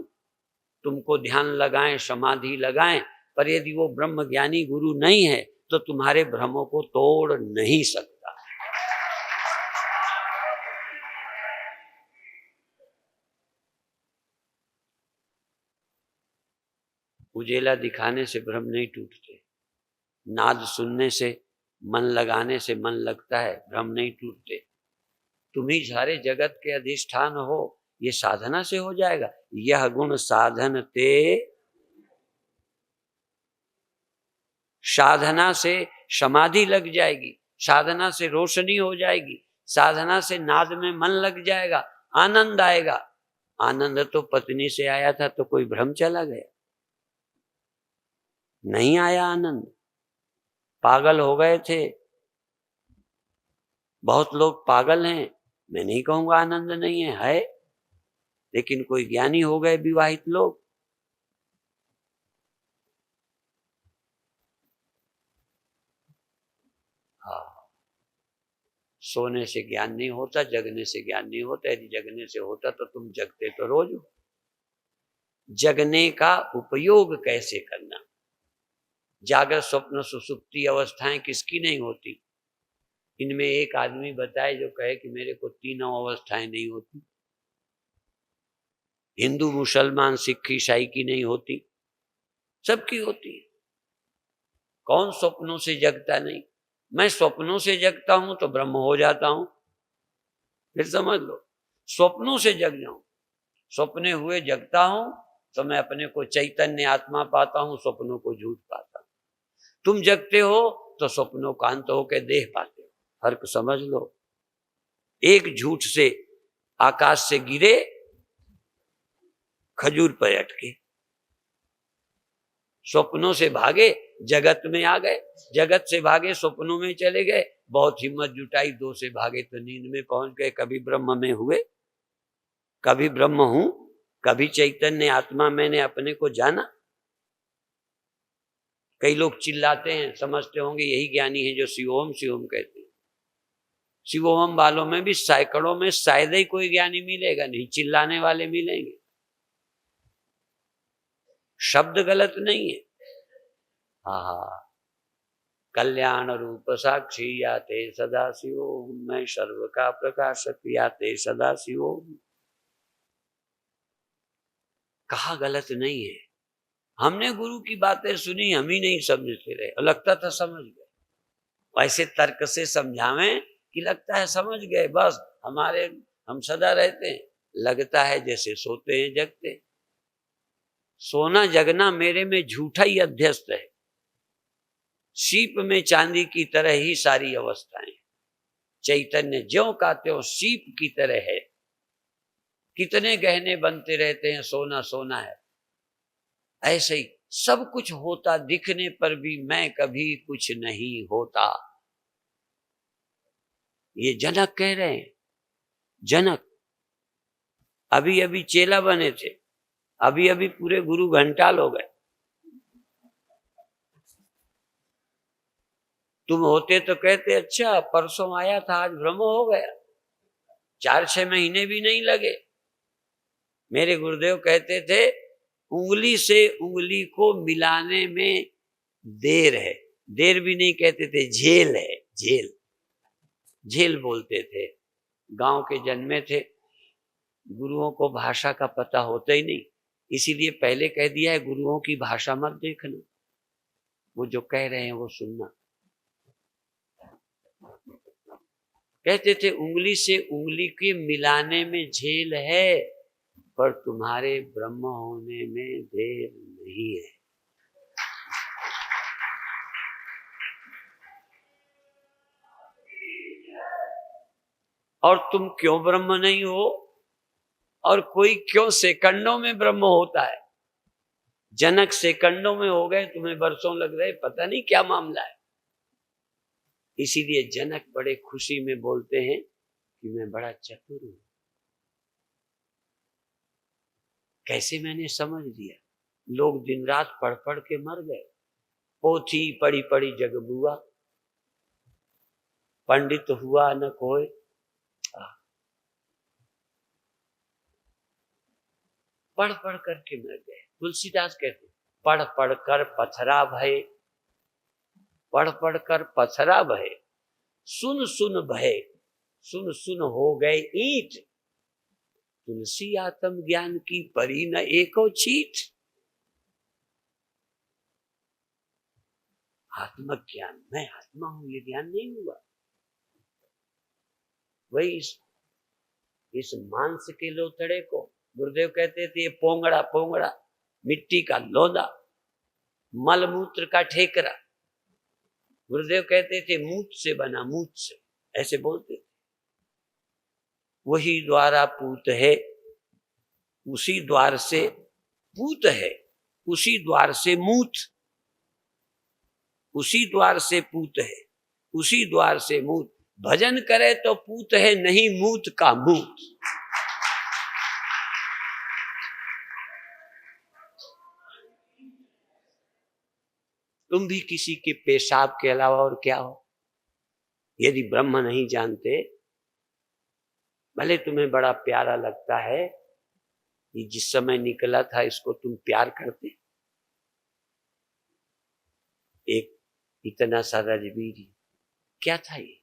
तुमको ध्यान लगाएं, समाधि लगाएं, पर यदि वो ब्रह्म ज्ञानी गुरु नहीं है तो तुम्हारे भ्रमों को तोड़ नहीं सकता। उजेला दिखाने से भ्रम नहीं टूटते, नाद सुनने से, मन लगाने से मन लगता है, भ्रम नहीं टूटते। तुम ही सारे जगत के अधिष्ठान हो, ये साधना से हो जाएगा। यह गुण साधन ते, साधना से समाधि लग जाएगी, साधना से रोशनी हो जाएगी, साधना से नाद में मन लग जाएगा, आनंद आएगा। आनंद तो पत्नी से आया था तो कोई भ्रम चला गया? नहीं आया आनंद, पागल हो गए थे। बहुत लोग पागल हैं, मैं नहीं कहूंगा आनंद नहीं है, लेकिन कोई ज्ञानी हो गए विवाहित लोग। हाँ, सोने से ज्ञान नहीं होता, जगने से ज्ञान नहीं होता। यदि जगने से होता तो तुम जगते तो रोज हो। जगने का उपयोग कैसे करना? जागृत स्वप्न सुसुप्ति अवस्थाएं किसकी नहीं होती? इनमें एक आदमी बताए जो कहे कि मेरे को तीनों अवस्थाएं नहीं होती। हिंदू मुसलमान सिख ईसाई की नहीं होती, सबकी होती है। कौन स्वप्नों से जगता नहीं? मैं स्वप्नों से जगता हूं तो ब्रह्म हो जाता हूं। फिर समझ लो, स्वप्नों से जग जाऊं, स्वप्ने हुए जगता हूं तो मैं अपने को चैतन्य आत्मा पाता हूं, स्वप्नों को झूठ पाता हूं। तुम जगते हो तो स्वप्नों का अंत होकर देह पाते हो। फर्क समझ लो। एक झूठ से आकाश से गिरे, खजूर पर अटके। स्वप्नों से भागे, जगत में आ गए, जगत से भागे स्वप्नों में चले गए। बहुत हिम्मत जुटाई, 2 से भागे तो नींद में पहुंच गए। कभी ब्रह्म में हुए, कभी ब्रह्म हूं, कभी चैतन्य आत्मा मैंने अपने को जाना। कई लोग चिल्लाते हैं, समझते होंगे यही ज्ञानी है जो शिवोम शिवोम कहते हैं। शिवोम वालों में भी सैकड़ों में शायद ही कोई ज्ञानी मिलेगा, नहीं चिल्लाने वाले मिलेंगे। शब्द गलत नहीं है। हाँ, कल्याण रूप साक्षी याते सदा शिवो, मैं सर्व का प्रकाशक याते सदा शिवो। कहा गलत नहीं है। हमने गुरु की बातें सुनी, हम ही नहीं समझते रहे, लगता था समझ गए। वैसे तर्क से समझावें कि लगता है समझ गए, बस हमारे हम सदा रहते हैं, लगता है जैसे सोते हैं जगते हैं। सोना जगना मेरे में झूठा ही अध्यस्त है। सीप में चांदी की तरह ही सारी अवस्थाएं। चैतन्य ज्यों का त्यों सीप की तरह है। कितने गहने बनते रहते हैं, सोना सोना है। ऐसे ही सब कुछ होता दिखने पर भी मैं कभी कुछ नहीं होता। ये जनक कह रहे हैं। जनक अभी अभी चेला बने थे, अभी अभी पूरे गुरु घंटाल हो गए। तुम होते तो कहते अच्छा परसों आया था, आज ब्रह्म हो गया। 4-6 महीने भी नहीं लगे। मेरे गुरुदेव कहते थे उंगली से उंगली को मिलाने में देर है। देर भी नहीं कहते थे, झेल है, झेल। झेल बोलते थे। गांव के जन्मे थे, गुरुओं को भाषा का पता होता ही नहीं, इसीलिए पहले कह दिया है गुरुओं की भाषा मत देखना, वो जो कह रहे हैं वो सुनना। कहते थे उंगली से उंगली के मिलाने में झेल है, पर तुम्हारे ब्रह्म होने में देर नहीं है। और तुम क्यों ब्रह्म नहीं हो, और कोई क्यों सेकंडों में ब्रह्म होता है। जनक सेकंडों में हो गए, तुम्हें बरसों लग रहे, पता नहीं क्या मामला है। इसीलिए जनक बड़े खुशी में बोलते हैं कि मैं बड़ा चतुर हूं। कैसे मैंने समझ लिया। लोग दिन रात पढ़ पढ़ के मर गए। पोथी पढ़ी पढ़ी जग बुआ, पंडित हुआ न कोई। पढ़ पढ़ करके मर गए। तुलसीदास कहते पढ़ पढ़ कर पथरा भय, पढ़ पढ़ कर पथरा भय, सुन सुन भय, सुन सुन हो गए ईंट। तुलसी आत्म ज्ञान की परी न एको चीट। आत्मज्ञान, मैं आत्मा हूं, ये ज्ञान नहीं हुआ। वही इस मांस के लोथड़े को गुरुदेव कहते थे पोंगड़ा पोंगड़ा, मिट्टी का लोदा, मलमूत्र का ठेकरा। गुरुदेव कहते थे मूत से बना, मूत से, ऐसे बोलते थे। वही द्वारा पूत है, उसी द्वार से पूत है, उसी द्वार से मूत, उसी द्वार से पूत है, उसी द्वार से मूत। भजन करे तो पूत है, नहीं मूत का मूत। तुम भी किसी के पेशाब के अलावा और क्या हो। यदि ब्रह्म नहीं जानते, भले तुम्हें बड़ा प्यारा लगता है, ये जिस समय निकला था इसको तुम प्यार करते। एक इतना सा रजबीरी क्या था, ये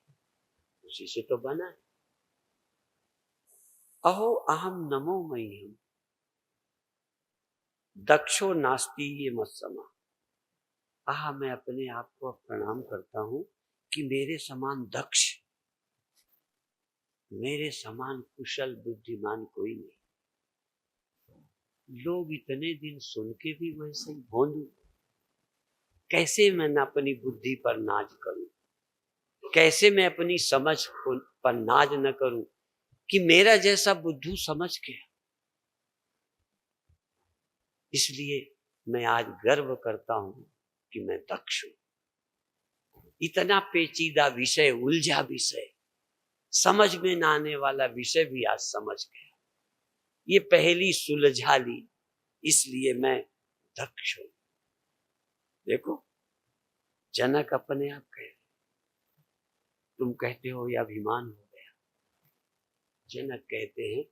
उसी से तो बना है। अहो अहम नमो मह्यम, दक्षो नास्ति ये मत समा। मैं अपने आप को प्रणाम करता हूं कि मेरे समान दक्ष, मेरे समान कुशल बुद्धिमान कोई नहीं। लोग इतने दिन सुन के भी वैसे ही भोंदू। कैसे मैं अपनी बुद्धि पर नाज करूं, कैसे मैं अपनी समझ पर नाज न करूं कि मेरा जैसा बुद्धू समझ गया। इसलिए मैं आज गर्व करता हूं कि मैं दक्ष हूं। इतना पेचीदा विषय, उलझा विषय, समझ में ना आने वाला विषय भी आज समझ गया। ये पहली सुलझा ली, इसलिए मैं दक्ष हूं। देखो जनक अपने आप कहे, तुम कहते हो यह अभिमान हो गया। जनक कहते हैं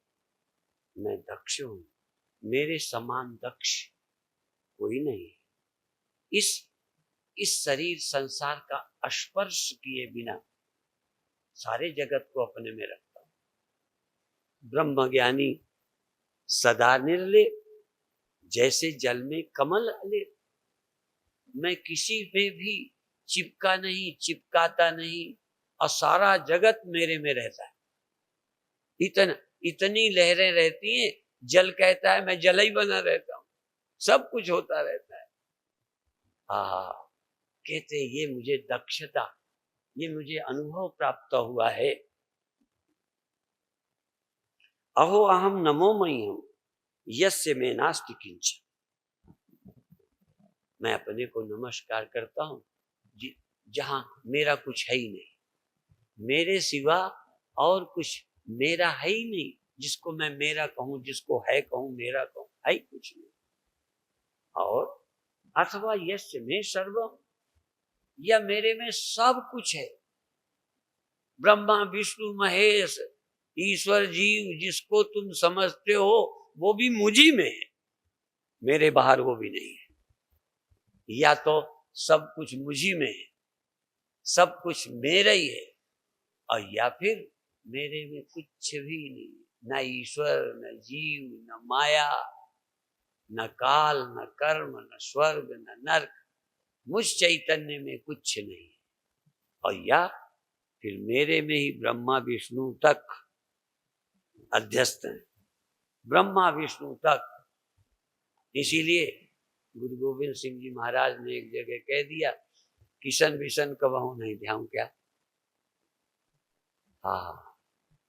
मैं दक्ष हूं, मेरे समान दक्ष कोई नहीं। इस इस शरीर संसार का स्पर्श किए बिना सारे जगत को अपने में रखता हूं। ब्रह्म ज्ञानी सदा निर्लेप, जैसे जल में कमल अलेप। मैं किसी में भी चिपका नहीं, चिपकाता नहीं, और सारा जगत मेरे में रहता है। इतनी लहरें रहती हैं, जल कहता है मैं जल ही बना रहता हूं, सब कुछ होता रहता है। कहते ये मुझे दक्षता, ये मुझे अनुभव प्राप्त हुआ है। अहो अहम नमोमयी हूं यस्य में नास्ति किंचन। मैं अपने को नमस्कार करता हूं जहां मेरा कुछ है ही नहीं, मेरे सिवा और कुछ मेरा है ही नहीं। जिसको मैं मेरा कहूं, जिसको है कहूं, मेरा कहूं, है ही कुछ नहीं। और अथवा यस्य में सर्वम, या मेरे में सब कुछ है। ब्रह्मा विष्णु महेश ईश्वर जीव जिसको तुम समझते हो वो भी मुझी में है, मेरे बाहर वो भी नहीं है। या तो सब कुछ मुझी में है, सब कुछ मेरा ही है, और या फिर मेरे में कुछ भी नहीं, न ईश्वर, न जीव, न माया, न काल, न कर्म, न स्वर्ग, न नरक। मुझ चैतन्य में कुछ नहीं। और या फिर मेरे में ही ब्रह्मा विष्णु तक अध्यस्त है, ब्रह्मा विष्णु तक। इसीलिए गुरु गोविंद सिंह जी महाराज ने एक जगह कह दिया, किशन विशन कबहू नहीं ध्यान। क्या?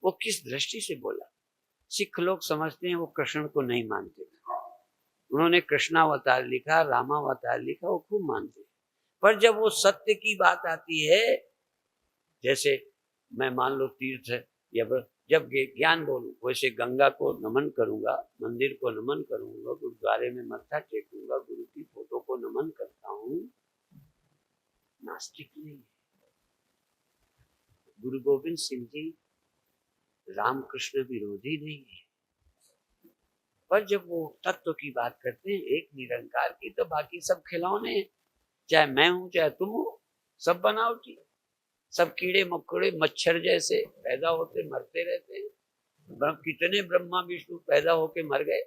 वो किस दृष्टि से बोला? सिख लोग समझते हैं वो कृष्ण को नहीं मानते। उन्होंने कृष्णावतार लिखा, रामावतार लिखा, वो खूब मानते हैं। पर जब वो सत्य की बात आती है, जैसे मैं मान लो तीर्थ है, जब ज्ञान बोलूं, वैसे गंगा को नमन करूंगा, मंदिर को नमन करूंगा, गुरुद्वारे में मत्था टेकूंगा, गुरु की फोटो को नमन करता हूं, नास्तिक नहीं है। गुरु गोविंद सिंह जी रामकृष्ण विरोधी नहीं है। पर जब वो तत्व की बात करते हैं, एक निरंकार की, तो बाकी सब खिलौने हैं। चाहे मैं हूं, चाहे तुम हो, सब बनावटी, सब कीड़े मकोड़े मच्छर जैसे पैदा होते मरते रहते हैं। कितने ब्रह्मा विष्णु पैदा होके मर गए।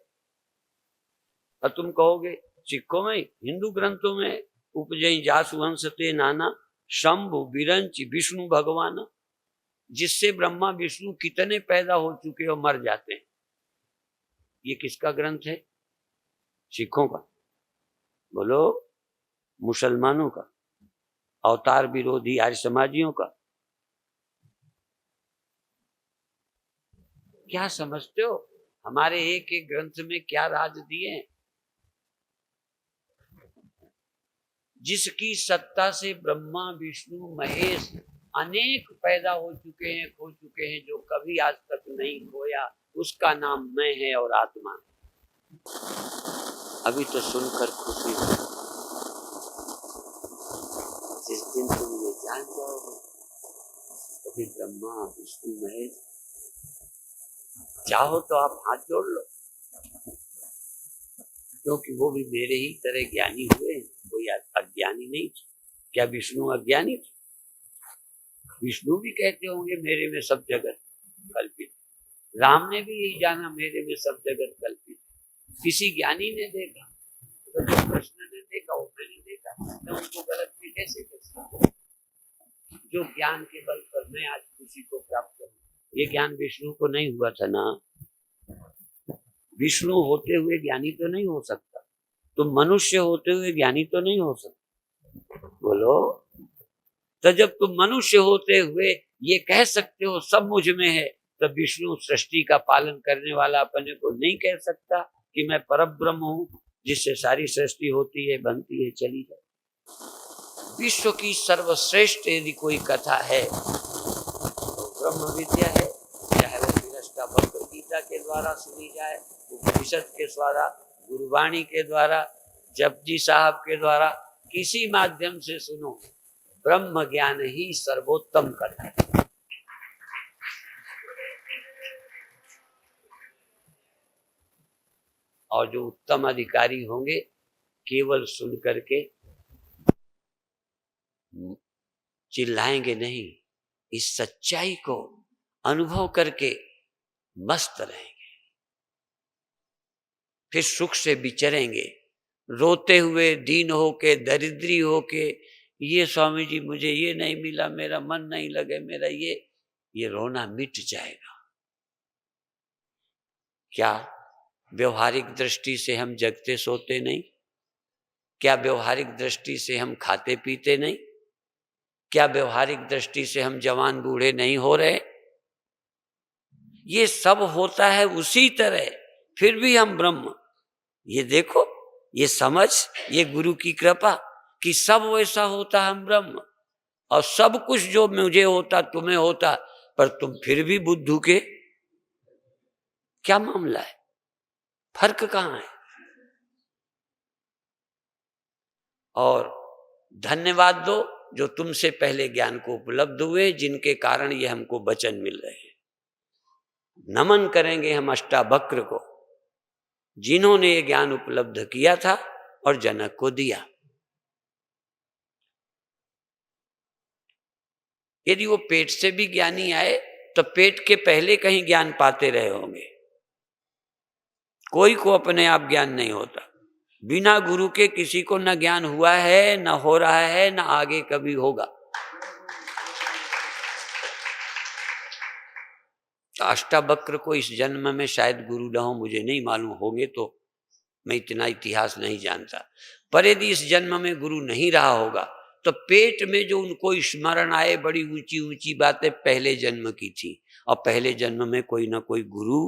और तुम कहोगे सिखों में, हिंदू ग्रंथों में उपजई जासु वंशते नाना शंभु विरंच विष्णु भगवान, जिससे ब्रह्मा विष्णु कितने पैदा हो चुके और मर जाते हैं। ये किसका ग्रंथ है? सिखों का। बोलो, मुसलमानों का, अवतार विरोधी आर्य समाजियों का। क्या समझते हो हमारे एक एक ग्रंथ में क्या राज दिए? जिसकी सत्ता से ब्रह्मा विष्णु महेश अनेक पैदा हो चुके हैं, खो चुके हैं, जो कभी आज तक नहीं खोया, उसका नाम मैं है और आत्मा। अभी तो सुनकर खुशी हुई। जिस दिन तुम ये जान जाओगे तो फिर ब्रह्मा विष्णु महेश, चाहो तो आप हाथ जोड़ लो, क्योंकि वो भी मेरे ही तरह ज्ञानी हुए, कोई अज्ञानी नहीं थे। क्या विष्णु अज्ञानी थे? विष्णु भी कहते होंगे मेरे में सब जगत कल्पित। राम ने भी यही जाना, मेरे में सब जगत कल्पित। किसी ज्ञानी ने देखा, तो जो कृष्ण ने देखा वो मैंने देखा, तो उनको गलत में कैसे कर सकते? जो ज्ञान के बल पर मैं आज खुशी को प्राप्त करूं, ये ज्ञान विष्णु को नहीं हुआ था ना। विष्णु होते हुए ज्ञानी तो नहीं हो सकता, तुम मनुष्य होते हुए ज्ञानी तो नहीं हो सकता। बोलो, तो जब तुम मनुष्य होते हुए ये कह सकते हो सब मुझ में है, तो विष्णु सृष्टि का पालन करने वाला अपने को नहीं कह सकता कि मैं परब्रह्म हूं, जिससे सारी सृष्टि होती है, बनती है, चली जाए। विश्व की सर्वश्रेष्ठ यदि कोई कथा है तो ब्रह्म विद्या है। चाहे वो विरष्टा भगवद गीता के द्वारा सुनी जाए, उपनिषद के द्वारा, गुरुवाणी के द्वारा, जपजी साहब के द्वारा, किसी माध्यम से सुनो, ब्रह्म ज्ञान ही सर्वोत्तम कथा है। और जो उत्तम अधिकारी होंगे, केवल सुन करके चिल्लाएंगे नहीं, इस सच्चाई को अनुभव करके मस्त रहेंगे, फिर सुख से विचरेंगे। रोते हुए दीन होके, दरिद्री होके, ये स्वामी जी मुझे ये नहीं मिला, मेरा मन नहीं लगे, मेरा ये रोना मिट जाएगा। क्या व्यवहारिक दृष्टि से हम जगते सोते नहीं? क्या व्यवहारिक दृष्टि से हम खाते पीते नहीं? क्या व्यवहारिक दृष्टि से हम जवान बूढ़े नहीं हो रहे? ये सब होता है उसी तरह, फिर भी हम ब्रह्म। ये देखो, ये समझ, ये गुरु की कृपा कि सब वैसा होता हम ब्रह्म, और सब कुछ जो मुझे होता तुम्हें होता, पर तुम फिर भी बुद्धू के। क्या मामला है? फर्क कहां है? और धन्यवाद दो जो तुमसे पहले ज्ञान को उपलब्ध हुए, जिनके कारण ये हमको वचन मिल रहे हैं। नमन करेंगे हम अष्टावक्र को, जिन्होंने ये ज्ञान उपलब्ध किया था और जनक को दिया। यदि वो पेट से भी ज्ञानी आए तो पेट के पहले कहीं ज्ञान पाते रहे होंगे। कोई को अपने आप ज्ञान नहीं होता, बिना गुरु के किसी को न ज्ञान हुआ है, न हो रहा है, न आगे कभी होगा। तो अष्टावक्र को इस जन्म में शायद गुरु न हो, मुझे नहीं मालूम, होंगे तो मैं इतना इतिहास नहीं जानता। पर यदि इस जन्म में गुरु नहीं रहा होगा तो पेट में जो उनको स्मरण आए, बड़ी ऊंची ऊंची बातें पहले जन्म की थी, और पहले जन्म में कोई ना कोई गुरु।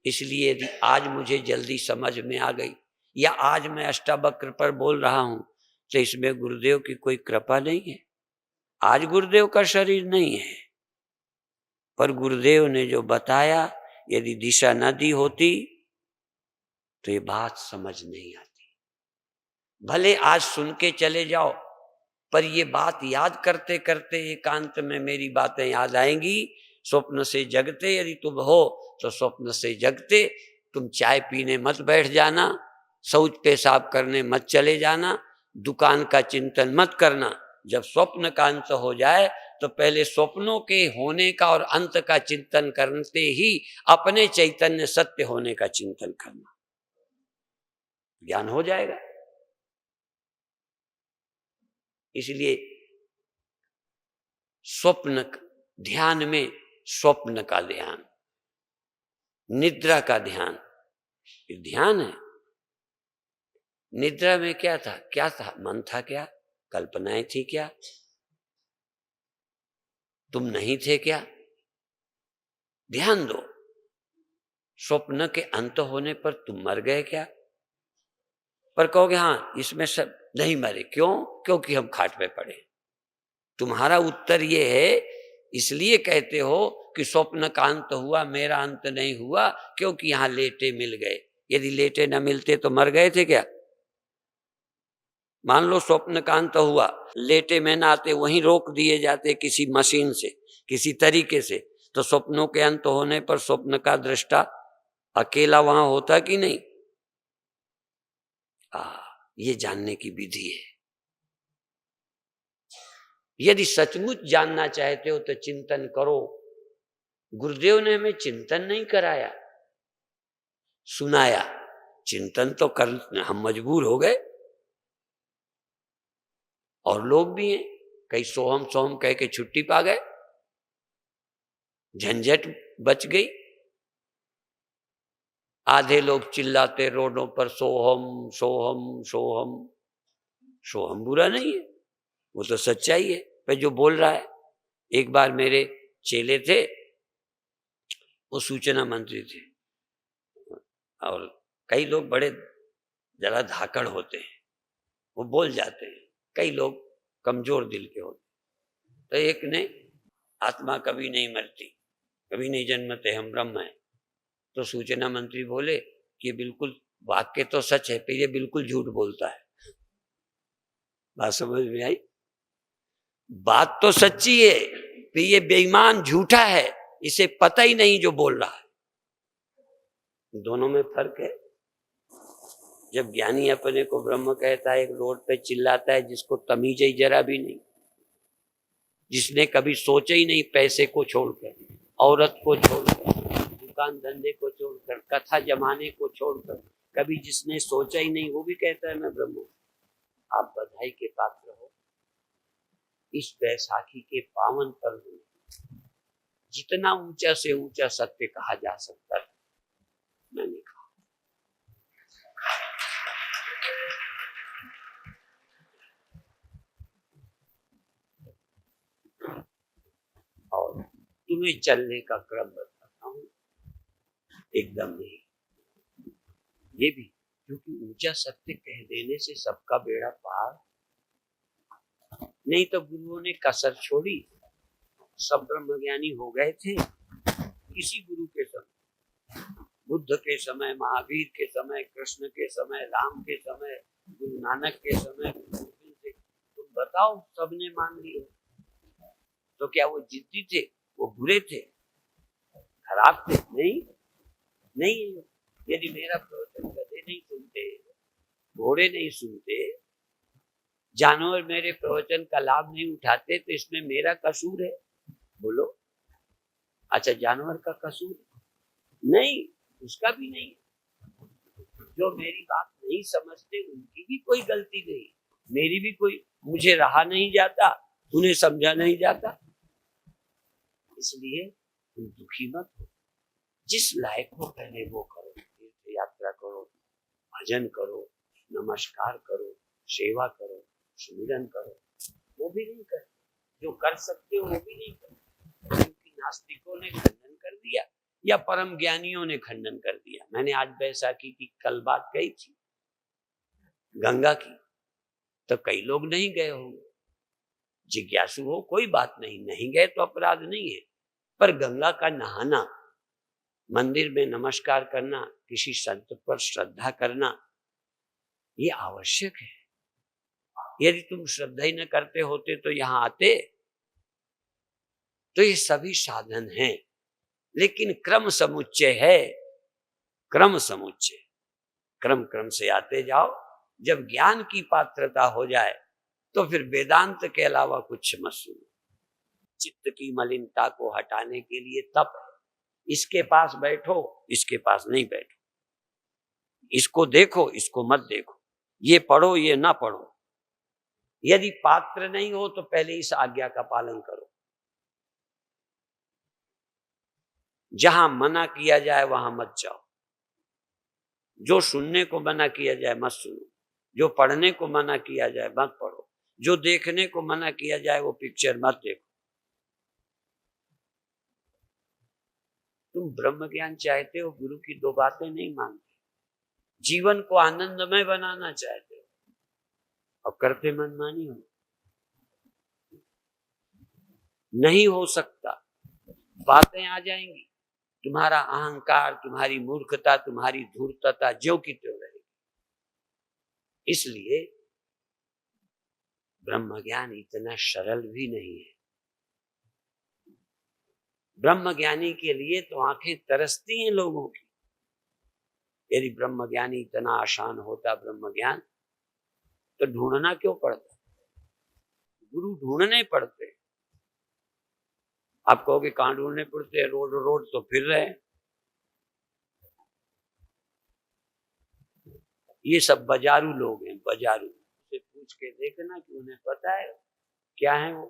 इसलिए यदि आज मुझे जल्दी समझ में आ गई, या आज मैं अष्टावक्र पर बोल रहा हूं, तो इसमें गुरुदेव की कोई कृपा नहीं है। आज गुरुदेव का शरीर नहीं है, पर गुरुदेव ने जो बताया, यदि दिशा न दी होती तो ये बात समझ नहीं आती। भले आज सुन के चले जाओ, पर ये बात याद करते करते एकांत में मेरी बातें याद आएंगी। स्वप्न से जगते यदि तुम हो तो स्वप्न से जगते तुम चाय पीने मत बैठ जाना, शौच पेशाब करने मत चले जाना, दुकान का चिंतन मत करना। जब स्वप्न का अंत हो जाए तो पहले स्वप्नों के होने का और अंत का चिंतन करते ही अपने चैतन्य सत्य होने का चिंतन करना, ज्ञान हो जाएगा। इसलिए स्वप्न ध्यान में स्वप्न का ध्यान, निद्रा का ध्यान, ये ध्यान है। निद्रा में क्या था? क्या था? मन था क्या? कल्पनाएं थी क्या? तुम नहीं थे क्या? ध्यान दो। स्वप्न के अंत होने पर तुम मर गए क्या? पर कहोगे हाँ इसमें सब नहीं मरे, क्यों? क्योंकि हम खाट पे पड़े। तुम्हारा उत्तर ये है, इसलिए कहते हो कि स्वप्न का अंत हुआ, मेरा अंत नहीं हुआ, क्योंकि यहां लेटे मिल गए। यदि लेटे न मिलते तो मर गए थे क्या? मान लो स्वप्न का अंत हुआ, लेटे में ना आते, वहीं रोक दिए जाते किसी मशीन से, किसी तरीके से, तो स्वप्नों के अंत होने पर स्वप्न का दृष्टा अकेला वहां होता कि नहीं? ये जानने की विधि है। यदि सचमुच जानना चाहते हो तो चिंतन करो। गुरुदेव ने हमें चिंतन नहीं कराया, सुनाया। चिंतन तो कर हम मजबूर हो गए। और लोग भी हैं, कई सोहम सोहम कह के छुट्टी पा गए, झंझट बच गई। आधे लोग चिल्लाते रोडों पर सोहम सोहम सोहम। सोहम बुरा नहीं है, वो तो सच्चाई है, पर जो बोल रहा है। एक बार मेरे चेले थे, वो सूचना मंत्री थे, और कई लोग बड़े जरा धाकड़ होते हैं, वो बोल जाते हैं। कई लोग कमजोर दिल के होते। तो एक ने, आत्मा कभी नहीं मरती, कभी नहीं जन्मते, हम ब्रह्म हैं। तो सूचना मंत्री बोले कि बिल्कुल वाक्य तो सच है, पर ये बिल्कुल झूठ बोलता है। बात समझ में आई? बात तो सच्ची है, पर ये बेईमान झूठा है, इसे पता ही नहीं जो बोल रहा है। दोनों में फर्क है। जब ज्ञानी अपने को ब्रह्म कहता है, एक रोड पे चिल्लाता है जिसको तमीज ही जरा भी नहीं, जिसने कभी सोचा ही नहीं पैसे को छोड़कर, औरत को छोड़कर, दुकान धंधे को छोड़कर, कथा जमाने को छोड़कर, कभी जिसने सोचा ही नहीं, वो भी कहता है मैं ब्रह्म हूं। आप बधाई के पात्र हो। इस बैसाखी के पावन पर्व में जितना ऊंचा से ऊंचा सत्य कहा जा सकता है मैंने कहा। और तुम्हें चलने का क्रम बताता हूं, एकदम नहीं, ये भी क्योंकि ऊंचा सत्य कह देने से सबका बेड़ा पार नहीं। तो गुरुओं ने कसर छोड़ी, सब ब्रह्मज्ञानी हो गए थे किसी गुरु के समय, बुद्ध के समय, महावीर के समय, कृष्ण के समय, राम के समय, गुरु नानक के समय, तुम बताओ सबने मान लिया। तो क्या वो जिद्दी थे, वो बुरे थे, खराब थे? नहीं नहीं। यदि मेरा प्रवचन गधे नहीं सुनते, घोड़े नहीं सुनते, जानवर मेरे प्रवचन का लाभ नहीं उठाते, तो इसमें मेरा कसूर है? बोलो। अच्छा, जानवर का कसूर नहीं, उसका भी नहीं। जो मेरी बात नहीं समझते उनकी भी कोई गलती नहीं, मेरी भी कोई, मुझे रहा नहीं जाता, उन्हें समझा नहीं जाता। इसलिए तुम दुखी मत हो, जिस लायक हो पहले वो करो, तीर्थ यात्रा करो, भजन करो, नमस्कार करो, सेवा करो, सुमिरन करो। वो भी नहीं करते, जो कर सकते हो वो भी नहीं करते, क्योंकि नास्तिकों ने खंडन कर दिया या परम ज्ञानियों ने खंडन कर दिया। मैंने आज बैसाखी की कल बात कही थी गंगा की, तो कई लोग नहीं गए होंगे, जिज्ञासु हो कोई बात नहीं, नहीं गए तो अपराध नहीं है, पर गंगा का नहाना, मंदिर में नमस्कार करना, किसी संत पर श्रद्धा करना, ये आवश्यक है। यदि तुम श्रद्धा ही न करते होते तो यहां आते? तो ये सभी साधन हैं, लेकिन क्रम समुच्चय है, क्रम समुच्चय, क्रम क्रम से आते जाओ। जब ज्ञान की पात्रता हो जाए तो फिर वेदांत के अलावा कुछ मत सुनो। चित्त की मलिनता को हटाने के लिए तप है, इसके पास बैठो, इसके पास नहीं बैठो, इसको देखो, इसको मत देखो, ये पढ़ो, ये ना पढ़ो। यदि पात्र नहीं हो तो पहले इस आज्ञा का पालन करो। जहां मना किया जाए वहां मत जाओ, जो सुनने को मना किया जाए मत सुनो, जो पढ़ने को मना किया जाए मत पढ़ो, जो देखने को मना किया जाए वो पिक्चर मत देखो। तुम ब्रह्म ज्ञान चाहते हो, गुरु की दो बातें नहीं मानते, जीवन को आनंदमय बनाना चाहते हो, और करते मनमानी हो। नहीं हो सकता, बातें आ जाएंगी, तुम्हारा अहंकार, तुम्हारी मूर्खता, तुम्हारी धूर्तता ज्यों की त्यों रहेगी। इसलिए ब्रह्म ज्ञान इतना सरल भी नहीं है। ब्रह्म ज्ञानी के लिए तो आंखें तरसती हैं लोगों की। यदि ब्रह्म ज्ञानी इतना आसान होता ब्रह्म ज्ञान, तो ढूंढना क्यों पड़ता? गुरु ढूंढने पड़ते। आप कहोगे कहां ढूंढने पड़ते हैं? रोड रोड तो फिर रहे। ये सब बाजारू लोग हैं, बाजारू से पूछ के देखना कि उन्हें पता है क्या है वो।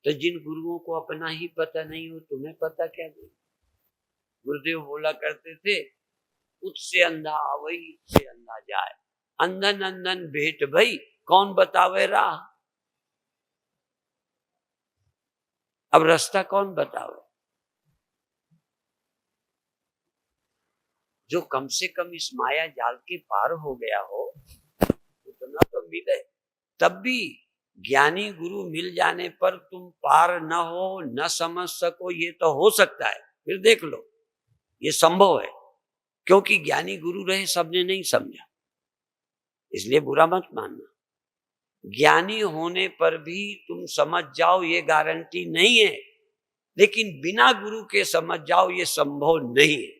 तो जिन गुरुओं को अपना ही पता नहीं हो, तुम्हें पता क्या दे? गुरुदेव बोला करते थे, उससे अंधा आवई, इससे अंधा जाए, अंधन अंधन भेंट भई, कौन बतावे राह। अब रास्ता कौन बतावे? जो कम से कम इस माया जाल के पार हो गया हो, उतना तो मिले। तब भी ज्ञानी गुरु मिल जाने पर तुम पार न हो, न समझ सको, ये तो हो सकता है। फिर देख लो, ये संभव है, क्योंकि ज्ञानी गुरु रहे सबने नहीं समझा, इसलिए बुरा मत मानना। ज्ञानी होने पर भी तुम समझ जाओ ये गारंटी नहीं है, लेकिन बिना गुरु के समझ जाओ ये संभव नहीं है।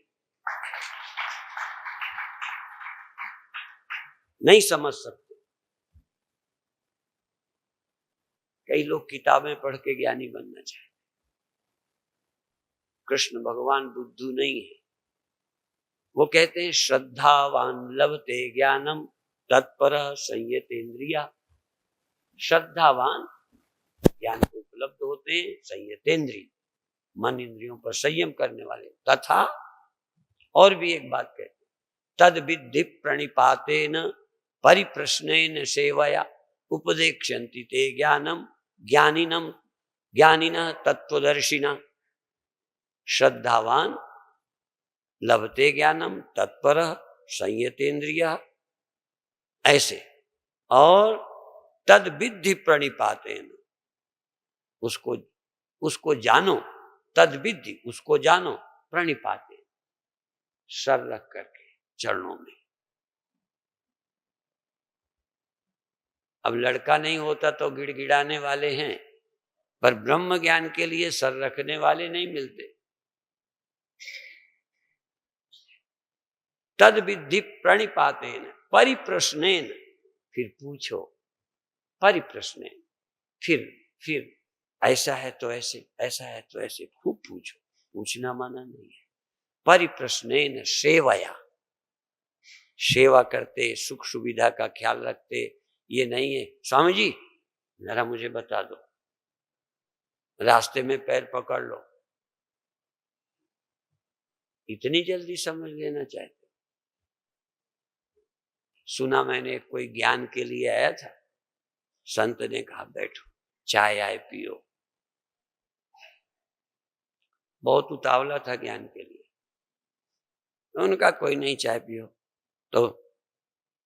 नहीं समझ सकते। कई लोग किताबें पढ़ के ज्ञानी बनना चाहते। कृष्ण भगवान बुद्धू नहीं है। वो कहते हैं श्रद्धावान लभते ज्ञानम तत्पर संयतेन्द्रिया। श्रद्धावान ज्ञान को उपलब्ध होते हैं, संयतेन्द्रिय मन इंद्रियों पर संयम करने वाले। तथा और भी एक बात कहते, तद विद्धि प्रणिपातेन परिप्रश्नेन सेवया उपदेक्ष्यन्ति ते ज्ञानम ज्ञानिनः तत्वदर्शिना। श्रद्धावान लभते ज्ञानम तत्पर संयतेन्द्रिय, ऐसे। और तद विद्धि प्रणिपातेन, उसको जानो, तद विद्धि उसको जानो, प्रणिपाते सर रख करके चरणों में। अब लड़का नहीं होता तो गिड़गिड़ाने वाले हैं, पर ब्रह्म ज्ञान के लिए सर रखने वाले नहीं मिलते। तद विद्धि प्रणिपातेन परिप्रश्नेन, फिर पूछो, परिप्रश्नेन, फिर ऐसा है तो ऐसे, ऐसा है तो ऐसे, खूब पूछो। पूछना माना नहीं है। परिप्रश्नेन सेवया, सेवा करते, सुख सुविधा का ख्याल रखते। ये नहीं है स्वामी जी जरा मुझे बता दो, रास्ते में पैर पकड़ लो, इतनी जल्दी समझ लेना चाहते। सुना मैंने कोई ज्ञान के लिए आया था, संत ने कहा बैठो चाय आए पियो। बहुत उतावला था ज्ञान के लिए, तो उनका कोई नहीं चाय पियो। तो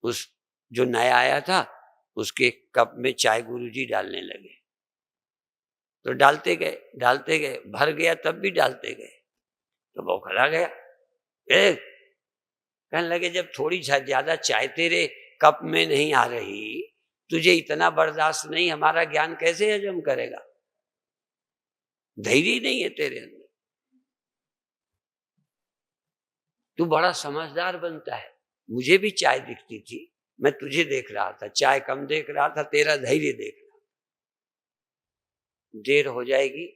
उस जो नया आया था उसके कप में चाय गुरुजी डालने लगे। तो डालते गए, भर गया तब भी डालते गए, तो बौखला गया। कहने लगे जब थोड़ी ज्यादा चाय तेरे कप में नहीं आ रही, तुझे इतना बर्दाश्त नहीं, हमारा ज्ञान कैसे हजम करेगा? धैर्य नहीं है तेरे अंदर। तू बड़ा समझदार बनता है। मुझे भी चाय दिखती थी, मैं तुझे देख रहा था, चाय कम देख रहा था, तेरा धैर्य देख रहा। देर हो जाएगी,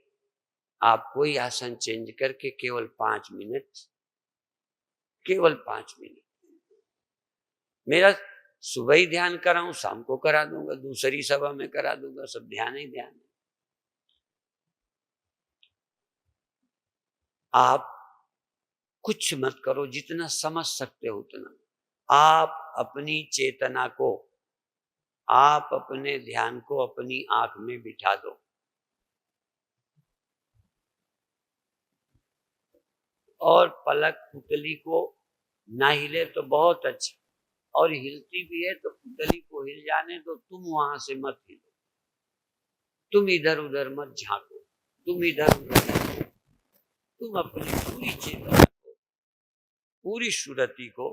आप कोई आसन चेंज करके केवल 5 मिनट, केवल 5 मिनट। मेरा सुबह ही ध्यान कराऊं, शाम को करा दूंगा, दूसरी सभा में करा दूंगा, सब ध्यान ही ध्यान है। आप कुछ मत करो, जितना समझ सकते हो उतना। आप अपनी चेतना को, आप अपने ध्यान को अपनी आंख में बिठा दो। और पलक पुतली को ना हिले तो बहुत अच्छा, और हिलती भी है तो पुतली को हिल जाने दो, तुम वहां से मत हिलो, तुम इधर उधर मत झांको, तुम इधर उधर, तुम अपनी पूरी चेतना को, पूरी सुरति को,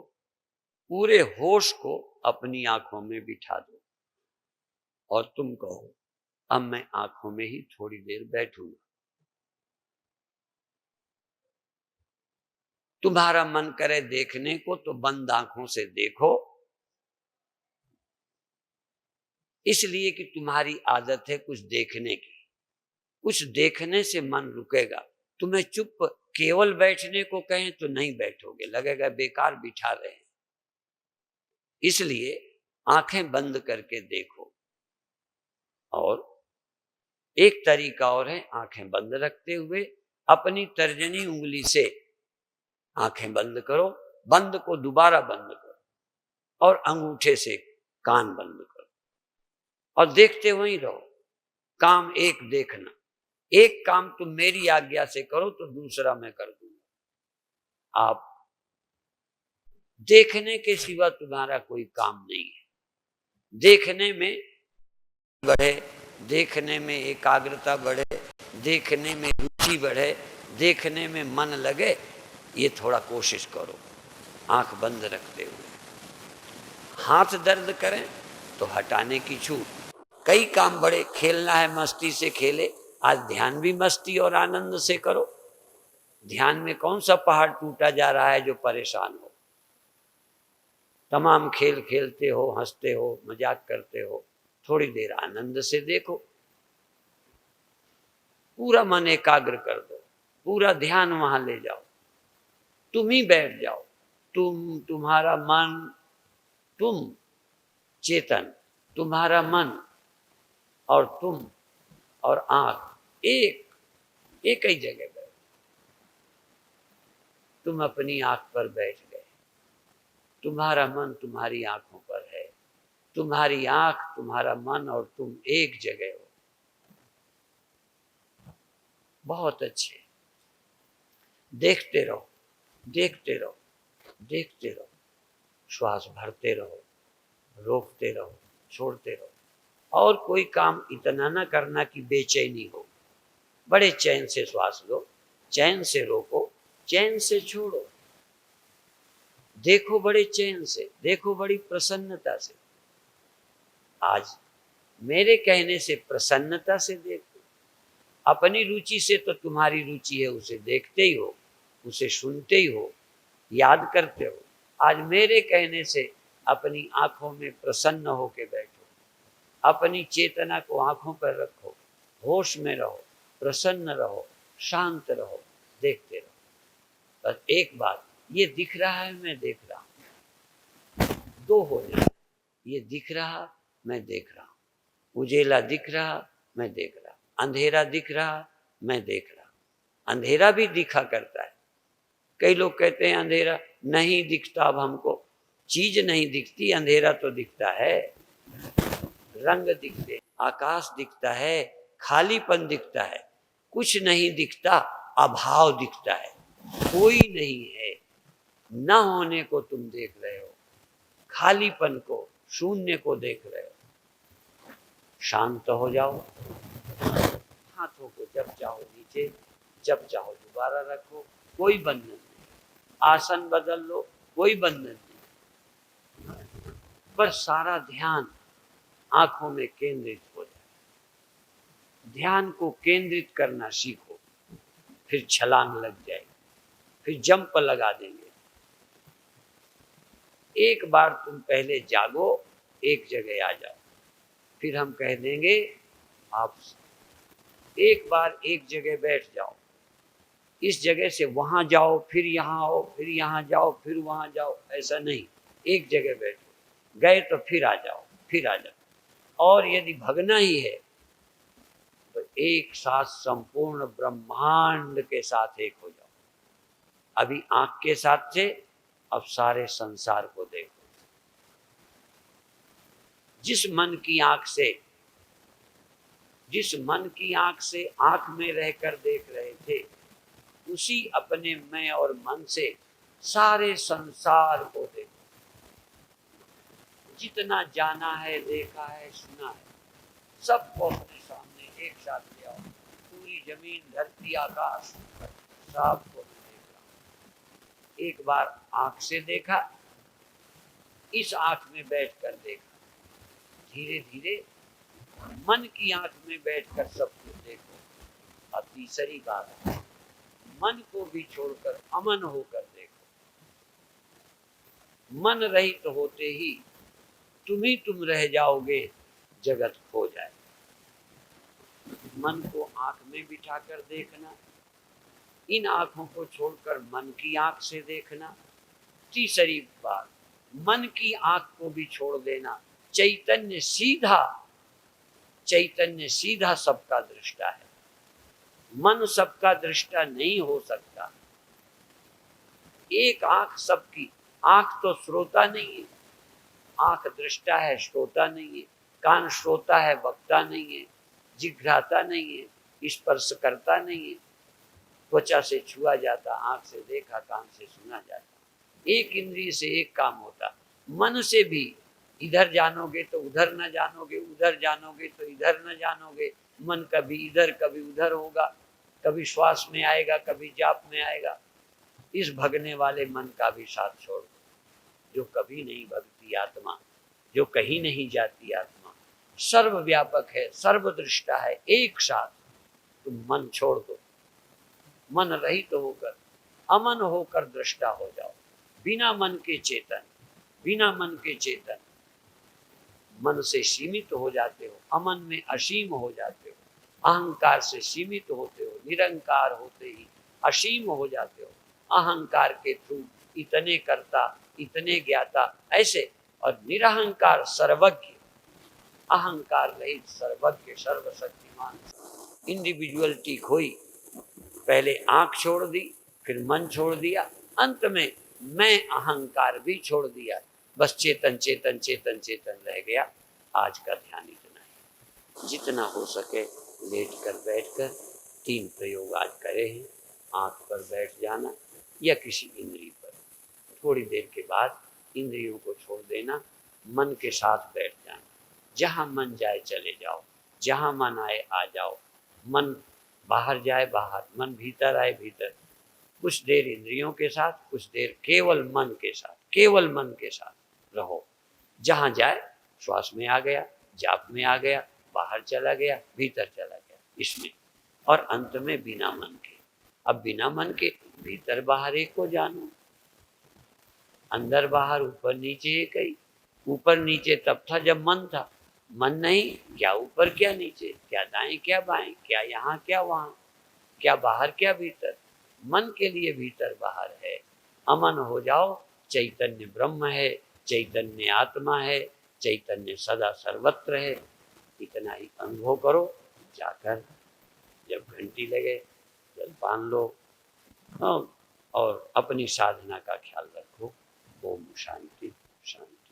पूरे होश को अपनी आंखों में बिठा दो। और तुम कहो अब मैं आंखों में ही थोड़ी देर बैठूंगा। तुम्हारा मन करे देखने को तो बंद आंखों से देखो, इसलिए कि तुम्हारी आदत है कुछ देखने की। कुछ देखने से मन रुकेगा। तुम्हें चुप केवल बैठने को कहें तो नहीं बैठोगे, लगेगा बेकार बिठा रहे हैं। इसलिए आंखें बंद करके देखो। और एक तरीका और है, आंखें बंद रखते हुए अपनी तर्जनी उंगली से आंखें बंद करो, बंद को दोबारा बंद करो, और अंगूठे से कान बंद करो, और देखते वहीं रहो। काम एक देखना, एक काम तुम मेरी आज्ञा से करो तो दूसरा मैं कर दूंगा। आप देखने के सिवा तुम्हारा कोई काम नहीं है। देखने में बढ़े, देखने में एकाग्रता बढ़े, देखने में रुचि बढ़े, देखने में मन लगे, ये थोड़ा कोशिश करो आंख बंद रखते हुए। हाथ दर्द करें तो हटाने की छूट। कई काम बड़े, खेलना है मस्ती से खेले, आज ध्यान भी मस्ती और आनंद से करो। ध्यान में कौन सा पहाड़ टूटा जा रहा है जो परेशान हो? तमाम खेल खेलते हो, हंसते हो, मजाक करते हो, थोड़ी देर आनंद से देखो, पूरा मन एकाग्र कर दो, पूरा ध्यान वहां ले जाओ, तुम ही बैठ जाओ, तुम, तुम्हारा मन, तुम चेतन, तुम्हारा मन और तुम और आंख एक ही जगह बैठ, तुम अपनी आंख पर बैठ गए, तुम्हारा मन तुम्हारी आंखों पर है, तुम्हारी आंख, तुम्हारा मन और तुम एक जगह हो। बहुत अच्छे, देखते रहो, देखते रहो, देखते रहो, श्वास भरते रहो, रोकते रहो, छोड़ते रहो, और कोई काम इतना ना करना कि बेचैनी हो, बड़े चैन से श्वास लो, चैन से रोको, चैन से छोड़ो, देखो बड़े चैन से, देखो बड़ी प्रसन्नता से। आज मेरे कहने से प्रसन्नता से देखो, अपनी रुचि से तो तुम्हारी रुचि है, उसे देखते ही हो, उसे सुनते ही हो, याद करते हो। आज मेरे कहने से अपनी आंखों में प्रसन्न होके बैठो, अपनी चेतना को आंखों पर रखो, होश में रहो, प्रसन्न रहो, शांत रहो, देखते रहो। बस एक बात, ये दिख रहा है, मैं देख रहा हूं, दो हो जाए, ये दिख रहा, मैं देख रहा हूं, उजेला दिख रहा, मैं देख रहा, अंधेरा दिख रहा, मैं देख रहा। अंधेरा भी दिखा करता है। कई लोग कहते हैं अंधेरा नहीं दिखता, अब हमको चीज नहीं दिखती, अंधेरा तो दिखता है, रंग दिखते, आकाश दिखता है, खालीपन दिखता है, कुछ नहीं दिखता, अभाव दिखता है, कोई नहीं है, न होने को तुम देख रहे हो, खालीपन को, शून्य को देख रहे हो। शांत हो जाओ, हाथों को जब चाहो नीचे, जब चाहो दोबारा रखो, कोई बंधन नहीं, आसन बदल लो, कोई बंधन नहीं, पर सारा ध्यान आंखों में केंद्रित हो जाए। ध्यान को केंद्रित करना सीखो, फिर छलांग लग जाएगी, फिर जंप लगा देंगे। एक बार तुम पहले जागो, एक जगह आ जाओ, फिर हम कह देंगे आप एक बार एक जगह बैठ जाओ, इस जगह से वहां जाओ, फिर यहाँ आओ, फिर यहाँ जाओ, फिर वहां जाओ, ऐसा नहीं, एक जगह बैठो, गए तो फिर आ जाओ, फिर आ जाओ। और यदि भगना ही है तो एक साथ संपूर्ण ब्रह्मांड के साथ एक हो जाओ। अभी आंख के साथ थे, अब सारे संसार को देखो। जिस मन की आंख से आंख में रहकर देख रहे थे, उसी अपने मैं और मन से सारे संसार को देखो। जितना जाना है, देखा है, सुना है, सबको अपने सामने एक साथ ले आओ। पूरी जमीन, धरती, आकाश, सबको देख रहा हूं। एक बार आंख से देखा, इस आंख में बैठकर देखा, धीरे धीरे मन की आंख में बैठकर सब कुछ देखो। अब तीसरी बात है, मन को भी छोड़कर अमन होकर देखो। मन रहित तो होते ही तुम रह जाओगे, जगत खो जाए। मन को आंख में बिठाकर देखना, इन आंखों को छोड़कर मन की आंख से देखना। तीसरी बात, मन की आंख को भी छोड़ देना। चैतन्य सीधा सबका दृष्टा है, मन सबका दृष्टा नहीं हो सकता। एक आंख सबकी, आंख तो श्रोता नहीं है, आंख दृष्टा है, श्रोता नहीं है, कान श्रोता है, वक्ता नहीं है, जिघ्राता नहीं है, स्पर्श करता नहीं है, त्वचा से छुआ जाता, आंख से देखा, कान से सुना जाता। एक इंद्रिय से एक काम होता। मन से भी इधर जानोगे तो उधर न जानोगे, उधर जानोगे तो इधर न जानोगे। मन कभी इधर कभी उधर होगा, कभी श्वास में आएगा, कभी जाप में आएगा। इस भगने वाले मन का भी साथ छोड़ दो, जो कभी नहीं भगती आत्मा, जो कहीं नहीं जाती आत्मा, सर्वव्यापक है, सर्वदृष्टा है। एक साथ तुम मन छोड़ दो, मन रहित होकर, अमन होकर दृष्टा हो जाओ, बिना मन के चेतन। बिना मन के चेतन, मन से सीमित हो जाते हो, अमन में असीम हो जाते हो, अहंकार से सीमित होते हो, निरंकार होते ही असीम हो जाते हो। अहंकार के थ्रू इतने कर्ता, इतने ज्ञाता ऐसे, और निरहंकार सर्वज्ञ, अहंकार रहित सर्वज्ञ सर्वशक्तिमान। इंडिविजुअलिटी खोई, पहले आंख छोड़ दी, फिर मन छोड़ दिया, अंत में मैं अहंकार भी छोड़ दिया, बस चेतन चेतन चेतन चेतन रह गया। आज का ध्यान इतना ही, जितना हो सके लेट कर बैठ कर 3 प्रयोग आज करे हैं। आंख पर बैठ जाना या किसी इंद्रिय पर, थोड़ी देर के बाद इंद्रियों को छोड़ देना, मन के साथ बैठ जाना। जहाँ मन जाए चले जाओ, जहाँ मन आए आ जाओ, मन बाहर जाए बाहर, मन भीतर आए भीतर। कुछ देर इंद्रियों के साथ, कुछ देर केवल मन के साथ, केवल मन के साथ रहो। जहाँ जाए, श्वास में आ गया, जाप में आ गया, बाहर चला गया, भीतर चला गया, इसमें। और अंत में बिना मन के, अब बिना मन के भीतर बाहर एक को जानो, अंदर बाहर ऊपर नीचे एक ही। ऊपर नीचे तब था जब मन था, मन नहीं, क्या ऊपर क्या नीचे, क्या दाएं क्या बाएं, क्या यहाँ क्या वहाँ, क्या बाहर क्या भीतर। मन के लिए भीतर बाहर है। अमन हो जाओ, चैतन्य ब्रह्म है, चैतन्य आत्मा है, चैतन्य सदा सर्वत्र है। इतना ही अनुभव करो। जाकर जब घंटी लगे जलपान लो, और अपनी साधना का ख्याल रखो। ओम शांति शांति।